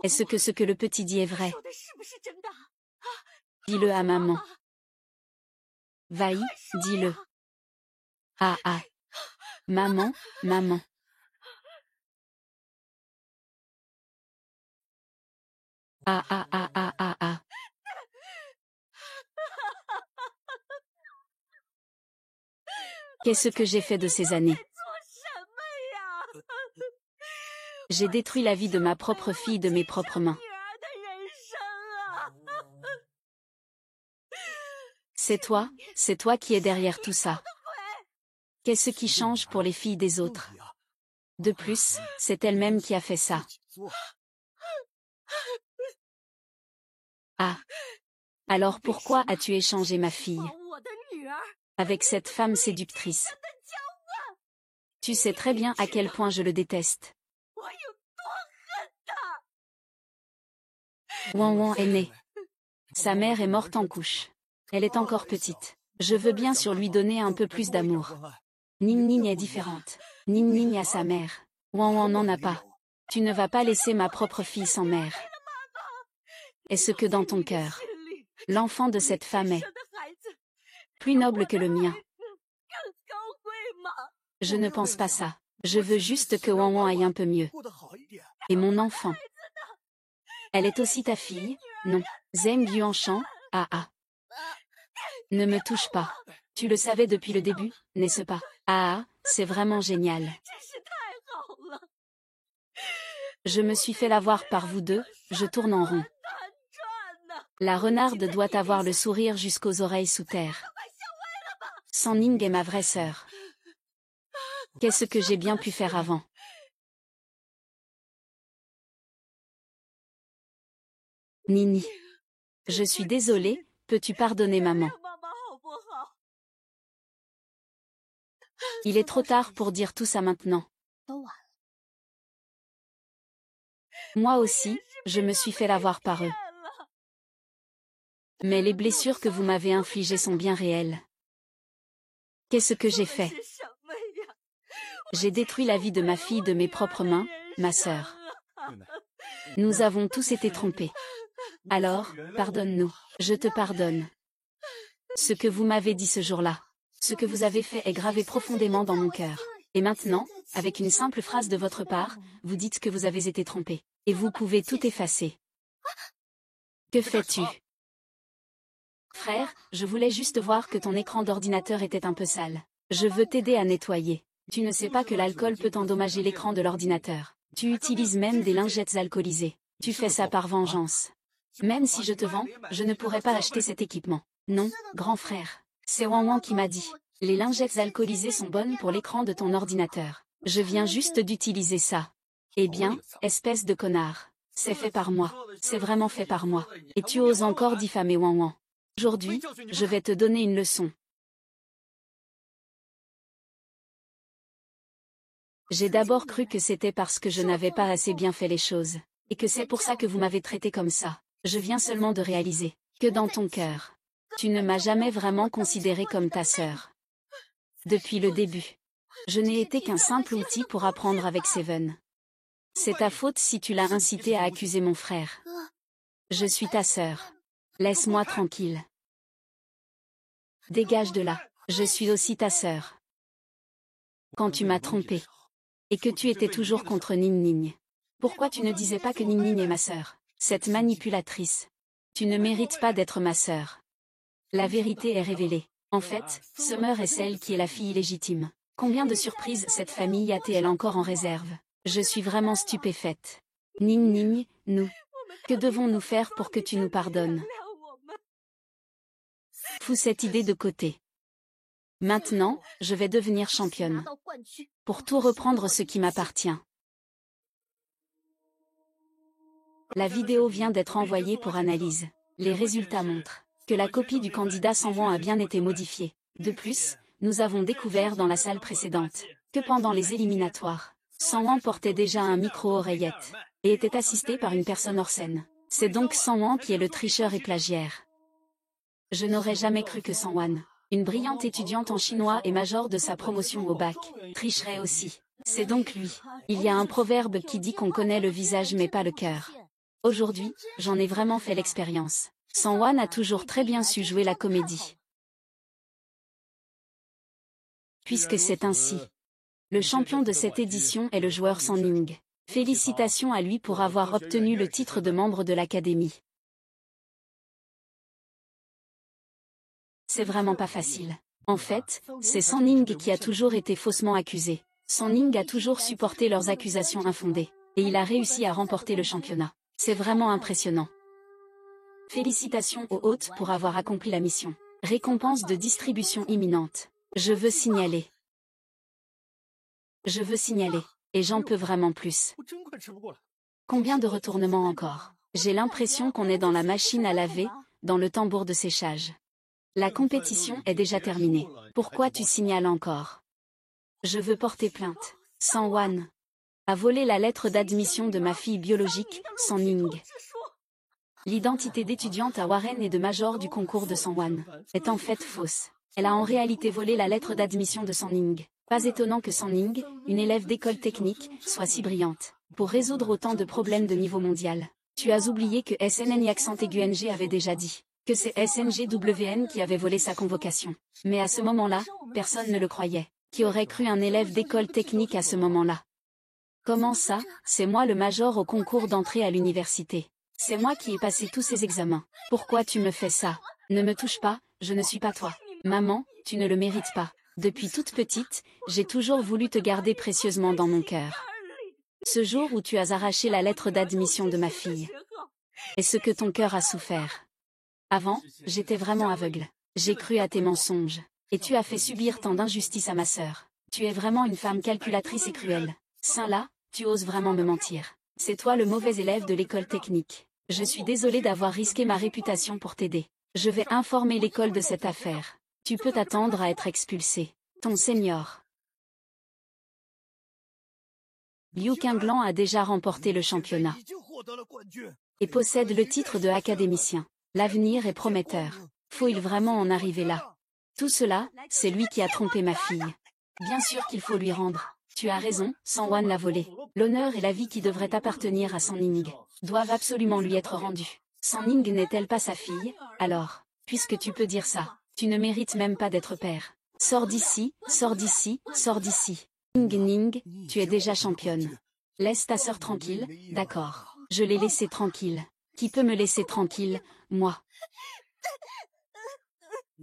Est-ce que ce que le petit dit est vrai? Dis-le à maman. Vaï, dis-le. Ah ah. Maman, maman. Ah ah ah ah ah ah. Qu'est-ce que j'ai fait de ces années? J'ai détruit la vie de ma propre fille de mes propres mains. C'est toi qui es derrière tout ça. Qu'est-ce qui change pour les filles des autres? De plus, c'est elle-même qui a fait ça. Ah. Alors pourquoi as-tu échangé ma fille avec cette femme séductrice? Tu sais très bien à quel point je le déteste. Wan Wan est né. Sa mère est morte en couche. Elle est encore petite. Je veux bien sûr lui donner un peu plus d'amour. Ning Ning est différente. Ning Ning a sa mère. Wan Wan n'en a pas. Tu ne vas pas laisser ma propre fille sans mère. Est-ce que dans ton cœur, l'enfant de cette femme est plus noble que le mien? Je ne pense pas ça. Je veux juste que Wan Wan aille un peu mieux. Et mon enfant. Elle est aussi ta fille? Non. Zheng Yuanshan, ah ah. Ne me touche pas. Tu le savais depuis le début, n'est-ce pas? Ah ah, c'est vraiment génial. Je me suis fait l'avoir par vous deux, je tourne en rond. La renarde doit avoir le sourire jusqu'aux oreilles sous terre. San Ning est ma vraie sœur. Qu'est-ce que j'ai bien pu faire avant? Nini. Je suis désolée, peux-tu pardonner maman? Il est trop tard pour dire tout ça maintenant. Moi aussi, je me suis fait l'avoir par eux. Mais les blessures que vous m'avez infligées sont bien réelles. Qu'est-ce que j'ai fait? J'ai détruit la vie de ma fille de mes propres mains, ma sœur. Nous avons tous été trompés. Alors, pardonne-nous. Je te pardonne. Ce que vous m'avez dit ce jour-là, ce que vous avez fait est gravé profondément dans mon cœur. Et maintenant, avec une simple phrase de votre part, vous dites que vous avez été trompé. Et vous pouvez tout effacer. Que fais-tu? Frère, je voulais juste voir que ton écran d'ordinateur était un peu sale. Je veux t'aider à nettoyer. Tu ne sais pas que l'alcool peut endommager l'écran de l'ordinateur. Tu utilises même des lingettes alcoolisées. Tu fais ça par vengeance. Même si je te vends, je ne pourrais pas acheter cet équipement. Non, grand frère. C'est Wan Wan qui m'a dit. Les lingettes alcoolisées sont bonnes pour l'écran de ton ordinateur. Je viens juste d'utiliser ça. Eh bien, espèce de connard. C'est fait par moi. C'est vraiment fait par moi. Et tu oses encore diffamer Wan Wan. Aujourd'hui, je vais te donner une leçon. J'ai d'abord cru que c'était parce que je n'avais pas assez bien fait les choses. Et que c'est pour ça que vous m'avez traité comme ça. Je viens seulement de réaliser que dans ton cœur, tu ne m'as jamais vraiment considéré comme ta sœur. Depuis le début. Je n'ai été qu'un simple outil pour apprendre avec Seven. C'est ta faute si tu l'as incité à accuser mon frère. Je suis ta sœur. Laisse-moi tranquille. Dégage de là. Je suis aussi ta sœur. Quand tu m'as trompé. Et que tu étais toujours contre Ning Ning. Pourquoi tu ne disais pas que Ning Ning est ma sœur? Cette manipulatrice. Tu ne mérites pas d'être ma sœur. La vérité est révélée. En fait, Summer est celle qui est la fille illégitime. Combien de surprises cette famille a-t-elle encore en réserve? Je suis vraiment stupéfaite. Ning Ning, nous. Que devons-nous faire pour que tu nous pardonnes? Fous cette idée de côté. Maintenant, je vais devenir championne. Pour tout reprendre ce qui m'appartient. La vidéo vient d'être envoyée pour analyse. Les résultats montrent que la copie du candidat San Wan a bien été modifiée. De plus, nous avons découvert dans la salle précédente que pendant les éliminatoires, San Wan portait déjà un micro-oreillette et était assisté par une personne hors scène. C'est donc Sangwan qui est le tricheur et plagiaire. Je n'aurais jamais cru que Sangwan, une brillante étudiante en chinois et major de sa promotion au bac, tricherait aussi. C'est donc lui. Il y a un proverbe qui dit qu'on connaît le visage mais pas le cœur. Aujourd'hui, j'en ai vraiment fait l'expérience. Sangwan a toujours très bien su jouer la comédie. Puisque c'est ainsi. Le champion de cette édition est le joueur San Ning. Félicitations à lui pour avoir obtenu le titre de membre de l'académie. C'est vraiment pas facile. En fait, c'est San Ning qui a toujours été faussement accusé. San Ning a toujours supporté leurs accusations infondées. Et il a réussi à remporter le championnat. C'est vraiment impressionnant. Félicitations aux hôtes pour avoir accompli la mission. Récompense de distribution imminente. Je veux signaler. Et j'en peux vraiment plus. Combien de retournements encore? J'ai l'impression qu'on est dans la machine à laver, dans le tambour de séchage. La compétition est déjà terminée. Pourquoi tu signales encore? Je veux porter plainte. Sangwan a volé la lettre d'admission de ma fille biologique, San Ning. L'identité d'étudiante à Warren et de major du concours de Sangwan est en fait fausse. Elle a en réalité volé la lettre d'admission de San Ning. Pas étonnant que San Ning, une élève d'école technique, soit si brillante. Pour résoudre autant de problèmes de niveau mondial. Tu as oublié que SNN accent aigu NG avait déjà dit que c'est SNGWN qui avait volé sa convocation. Mais à ce moment-là, personne ne le croyait. Qui aurait cru un élève d'école technique à ce moment-là? Comment ça? C'est moi le major au concours d'entrée à l'université. C'est moi qui ai passé tous ces examens. Pourquoi tu me fais ça? Ne me touche pas, je ne suis pas toi. Maman, tu ne le mérites pas. Depuis toute petite, j'ai toujours voulu te garder précieusement dans mon cœur. Ce jour où tu as arraché la lettre d'admission de ma fille. Et ce que ton cœur a souffert. Avant, j'étais vraiment aveugle. J'ai cru à tes mensonges. Et tu as fait subir tant d'injustices à ma sœur. Tu es vraiment une femme calculatrice et cruelle. Saint-là, tu oses vraiment me mentir. C'est toi le mauvais élève de l'école technique. Je suis désolée d'avoir risqué ma réputation pour t'aider. Je vais informer l'école de cette affaire. Tu peux t'attendre à être expulsé. Ton senior. Liu Qinglan a déjà remporté le championnat. Et possède le titre de académicien. L'avenir est prometteur. Faut-il vraiment en arriver là? Tout cela, c'est lui qui a trompé ma fille. Bien sûr qu'il faut lui rendre. Tu as raison, Sangwan l'a volé. L'honneur et la vie qui devraient appartenir à San Ning doivent absolument lui être rendus. San Ning n'est-elle pas sa fille? Alors, puisque tu peux dire ça, tu ne mérites même pas d'être père. Sors d'ici, sors d'ici, sors d'ici. Ning, tu es déjà championne. Laisse ta sœur tranquille, d'accord. Je l'ai laissée tranquille. Qui peut me laisser tranquille? Moi.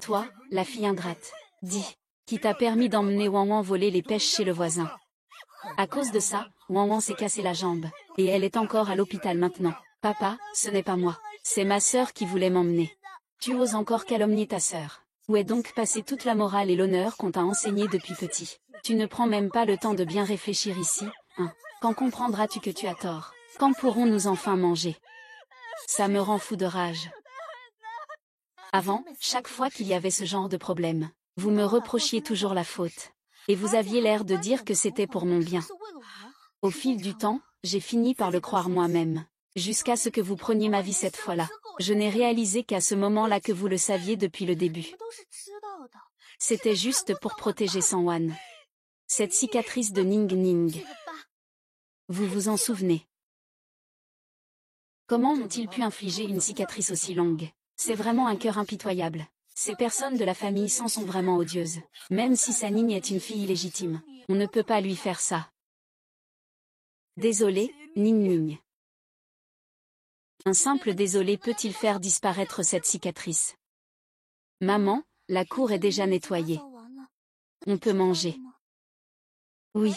Toi, la fille ingrate. Dis. Qui t'a permis d'emmener Wanwan voler les pêches chez le voisin. À cause de ça, Wanwan s'est cassé la jambe. Et elle est encore à l'hôpital maintenant. Papa, ce n'est pas moi. C'est ma sœur qui voulait m'emmener. Tu oses encore calomnier ta sœur. Où est donc passée toute la morale et l'honneur qu'on t'a enseigné depuis petit? Tu ne prends même pas le temps de bien réfléchir ici, hein? Quand comprendras-tu que tu as tort? Quand pourrons-nous enfin manger? Ça me rend fou de rage. Avant, chaque fois qu'il y avait ce genre de problème, vous me reprochiez toujours la faute. Et vous aviez l'air de dire que c'était pour mon bien. Au fil du temps, j'ai fini par le croire moi-même. Jusqu'à ce que vous preniez ma vie cette fois-là. Je n'ai réalisé qu'à ce moment-là que vous le saviez depuis le début. C'était juste pour protéger Sangwan. Cette cicatrice de Ning. Vous vous en souvenez? Comment ont-ils pu infliger une cicatrice aussi longue? C'est vraiment un cœur impitoyable. Ces personnes de la famille s'en sont vraiment odieuses. Même si sa Ning est une fille illégitime, on ne peut pas lui faire ça. Désolé, Ning. Un simple désolé peut-il faire disparaître cette cicatrice? Maman, la cour est déjà nettoyée. On peut manger. Oui.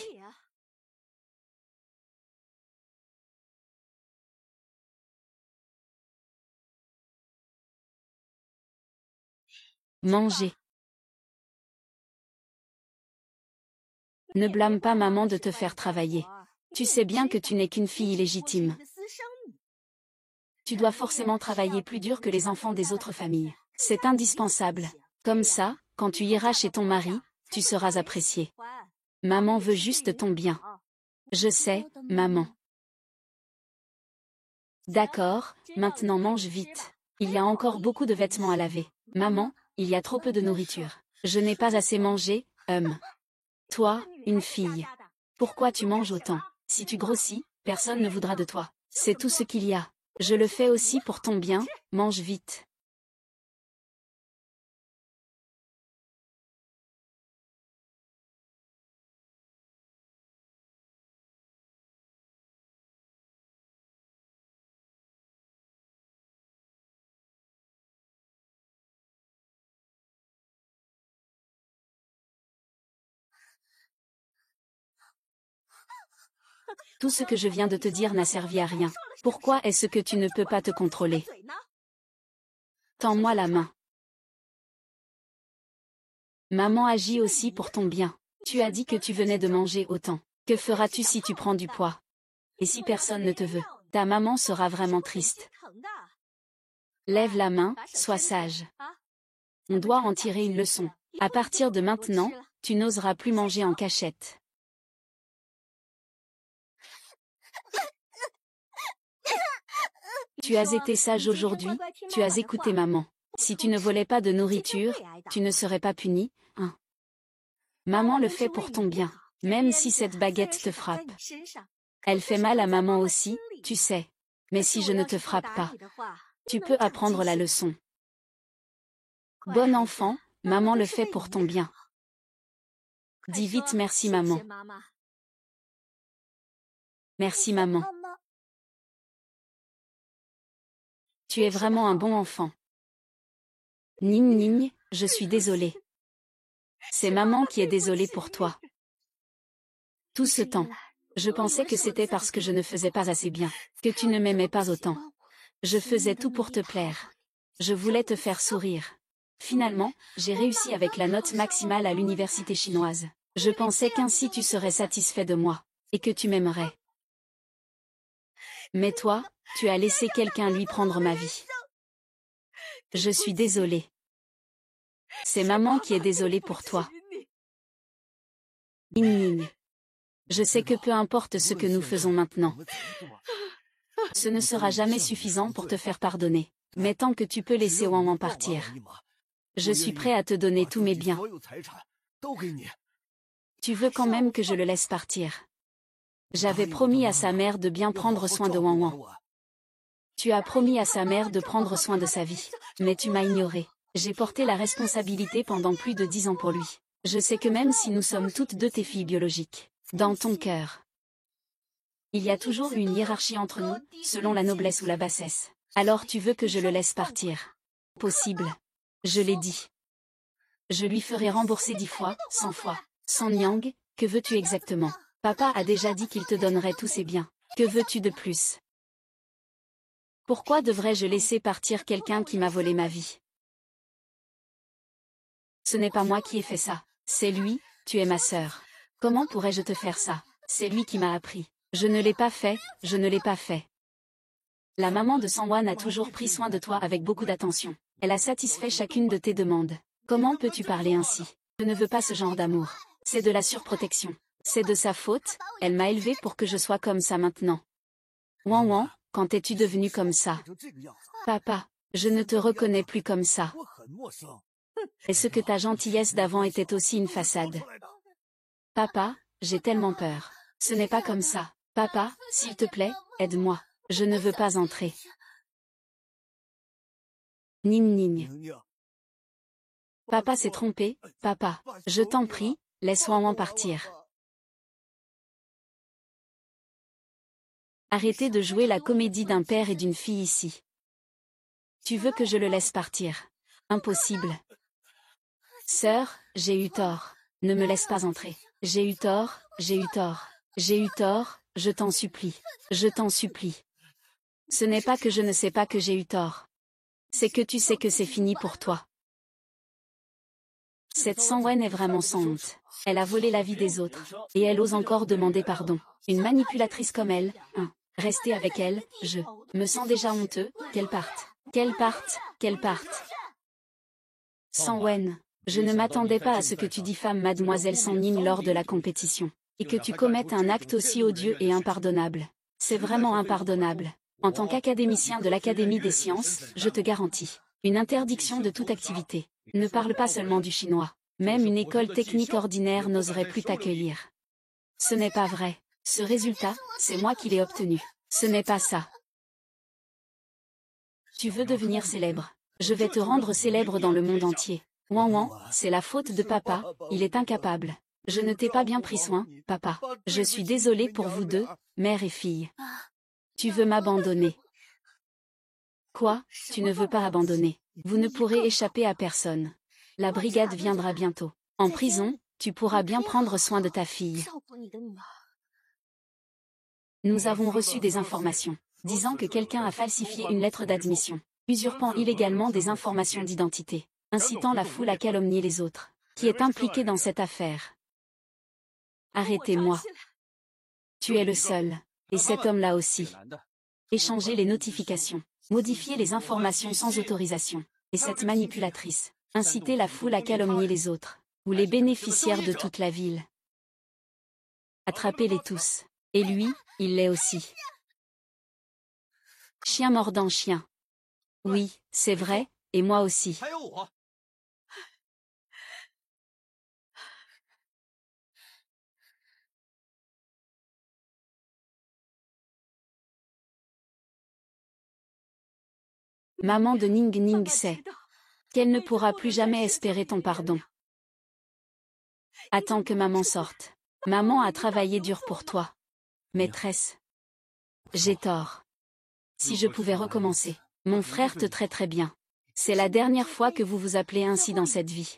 Manger. Ne blâme pas maman de te faire travailler. Tu sais bien que tu n'es qu'une fille illégitime. Tu dois forcément travailler plus dur que les enfants des autres familles. C'est indispensable. Comme ça, quand tu iras chez ton mari, tu seras apprécié. Maman veut juste ton bien. Je sais, maman. D'accord, maintenant mange vite. Il y a encore beaucoup de vêtements à laver. Maman, il y a trop peu de nourriture. Je n'ai pas assez mangé, Toi, une fille. Pourquoi tu manges autant? Si tu grossis, personne ne voudra de toi. C'est tout ce qu'il y a. Je le fais aussi pour ton bien, mange vite. Tout ce que je viens de te dire n'a servi à rien. Pourquoi est-ce que tu ne peux pas te contrôler? Tends-moi la main. Maman agit aussi pour ton bien. Tu as dit que tu venais de manger autant. Que feras-tu si tu prends du poids? Et si personne ne te veut? Ta maman sera vraiment triste. Lève la main, sois sage. On doit en tirer une leçon. À partir de maintenant, tu n'oseras plus manger en cachette. Tu as été sage aujourd'hui, tu as écouté maman. Si tu ne volais pas de nourriture, tu ne serais pas puni, Maman le fait pour ton bien, même si cette baguette te frappe. Elle fait mal à maman aussi, tu sais. Mais si je ne te frappe pas, tu peux apprendre la leçon. Bon enfant, maman le fait pour ton bien. Dis vite merci maman. Merci maman. Tu es vraiment un bon enfant. Ning ning, je suis désolée. C'est maman qui est désolée pour toi. Tout ce temps, je pensais que c'était parce que je ne faisais pas assez bien, que tu ne m'aimais pas autant. Je faisais tout pour te plaire. Je voulais te faire sourire. Finalement, j'ai réussi avec la note maximale à l'université chinoise. Je pensais qu'ainsi tu serais satisfait de moi, et que tu m'aimerais. Mais toi, tu as laissé quelqu'un lui prendre ma vie. Je suis désolée. C'est maman qui est désolée pour toi. Ning ning. Je sais que peu importe ce que nous faisons maintenant, ce ne sera jamais suffisant pour te faire pardonner. Mais tant que tu peux laisser Wanwan partir, je suis prêt à te donner tous mes biens. Tu veux quand même que je le laisse partir? J'avais promis à sa mère de bien prendre soin de Wanwan. Tu as promis à sa mère de prendre soin de sa vie, mais tu m'as ignoré. J'ai porté la responsabilité pendant plus de 10 ans pour lui. Je sais que même si nous sommes toutes deux tes filles biologiques, dans ton cœur, il y a toujours une hiérarchie entre nous, selon la noblesse ou la bassesse. Alors tu veux que je le laisse partir? Possible. Je l'ai dit. Je lui ferai rembourser 10 fois, 100 fois. San Yang, que veux-tu exactement? Papa a déjà dit qu'il te donnerait tous ses biens. Que veux-tu de plus? Pourquoi devrais-je laisser partir quelqu'un qui m'a volé ma vie? Ce n'est pas moi qui ai fait ça. C'est lui, tu es ma sœur. Comment pourrais-je te faire ça? C'est lui qui m'a appris. Je ne l'ai pas fait, je ne l'ai pas fait. La maman de Sangwan a toujours pris soin de toi avec beaucoup d'attention. Elle a satisfait chacune de tes demandes. Comment peux-tu parler ainsi? Je ne veux pas ce genre d'amour. C'est de la surprotection. C'est de sa faute, elle m'a élevé pour que je sois comme ça maintenant. Wanwan, quand es-tu devenu comme ça? Papa, je ne te reconnais plus comme ça. Est-ce que ta gentillesse d'avant était aussi une façade? Papa, j'ai tellement peur. Ce n'est pas comme ça. Papa, s'il te plaît, aide-moi. Je ne veux pas entrer. Ning ning. Papa s'est trompé, papa. Je t'en prie, laisse Wanwan partir. Arrêtez de jouer la comédie d'un père et d'une fille ici. Tu veux que je le laisse partir? Impossible. Sœur, j'ai eu tort. Ne me laisse pas entrer. J'ai eu tort, j'ai eu tort. J'ai eu tort, je t'en supplie. Je t'en supplie. Ce n'est pas que je ne sais pas que j'ai eu tort. C'est que tu sais que c'est fini pour toi. Cette Sangwan est vraiment sans honte. Elle a volé la vie des autres. Et elle ose encore demander pardon. Une manipulatrice comme elle, rester avec elle, je me sens déjà honteux, qu'elle parte. Qu'elle parte, qu'elle parte. Sangwan, je ne m'attendais pas à ce que tu diffames mademoiselle San Ning lors de la compétition. Et que tu commettes un acte aussi odieux et impardonnable. C'est vraiment impardonnable. En tant qu'académicien de l'Académie des sciences, je te garantis une interdiction de toute activité. Ne parle pas seulement du chinois. Même une école technique ordinaire n'oserait plus t'accueillir. Ce n'est pas vrai. Ce résultat, c'est moi qui l'ai obtenu. Ce n'est pas ça. Tu veux devenir célèbre. Je vais te rendre célèbre dans le monde entier. Ouan ouan, c'est la faute de papa, il est incapable. Je ne t'ai pas bien pris soin, papa. Je suis désolée pour vous deux, mère et fille. Tu veux m'abandonner. Quoi, tu ne veux pas abandonner. Vous ne pourrez échapper à personne. La brigade viendra bientôt. En prison, tu pourras bien prendre soin de ta fille. Nous avons reçu des informations disant que quelqu'un a falsifié une lettre d'admission, usurpant illégalement des informations d'identité, incitant la foule à calomnier les autres, qui est impliqué dans cette affaire. Arrêtez-moi. Tu es le seul. Et cet homme-là aussi. Échanger les notifications, modifier les informations sans autorisation, et cette manipulatrice, inciter la foule à calomnier les autres, ou les bénéficiaires de toute la ville. Attrapez-les tous. Et lui, il l'est aussi. Chien mordant chien. Oui, c'est vrai, et moi aussi. Maman de Ning Ning sait qu'elle ne pourra plus jamais espérer ton pardon. Attends que maman sorte. Maman a travaillé dur pour toi. Maîtresse. J'ai tort. Si je pouvais recommencer. Mon frère te traiterait bien. C'est la dernière fois que vous vous appelez ainsi dans cette vie.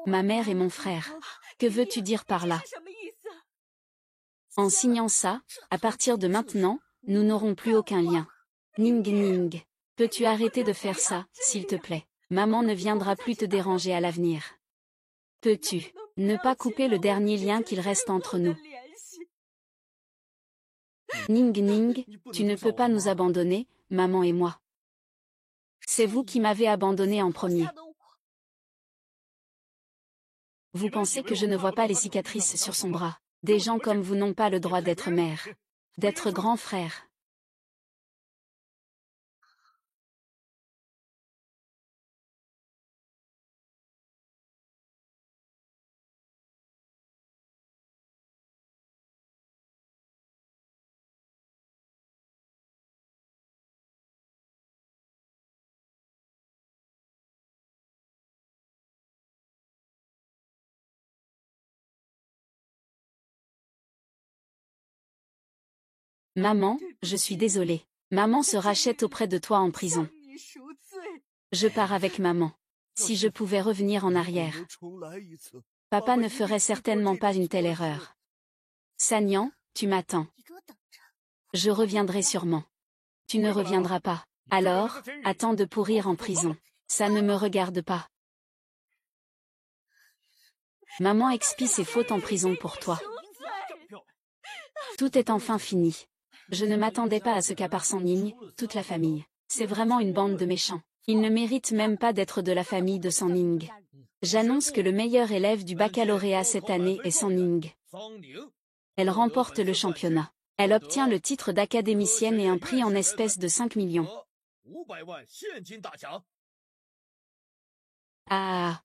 Ma mère et mon frère. Que veux-tu dire par là? En signant ça, à partir de maintenant, nous n'aurons plus aucun lien. Ning Ning. Peux-tu arrêter de faire ça, s'il te plaît? Maman ne viendra plus te déranger à l'avenir. Peux-tu ne pas couper le dernier lien qu'il reste entre nous? Ning Ning, tu ne peux pas nous abandonner, maman et moi. C'est vous qui m'avez abandonné en premier. Vous pensez que je ne vois pas les cicatrices sur son bras? Des gens comme vous n'ont pas le droit d'être mère, d'être grand frère. Maman, je suis désolée. Maman se rachète auprès de toi en prison. Je pars avec maman. Si je pouvais revenir en arrière. Papa ne ferait certainement pas une telle erreur. Sanyan, tu m'attends. Je reviendrai sûrement. Tu ne reviendras pas. Alors, attends de pourrir en prison. Ça ne me regarde pas. Maman expie ses fautes en prison pour toi. Tout est enfin fini. Je ne m'attendais pas à ce qu'à part San Ning, toute la famille. C'est vraiment une bande de méchants. Ils ne méritent même pas d'être de la famille de San Ning. J'annonce que le meilleur élève du baccalauréat cette année est San Ning. Elle remporte le championnat. Elle obtient le titre d'académicienne et un prix en espèces de 5 millions. Ah.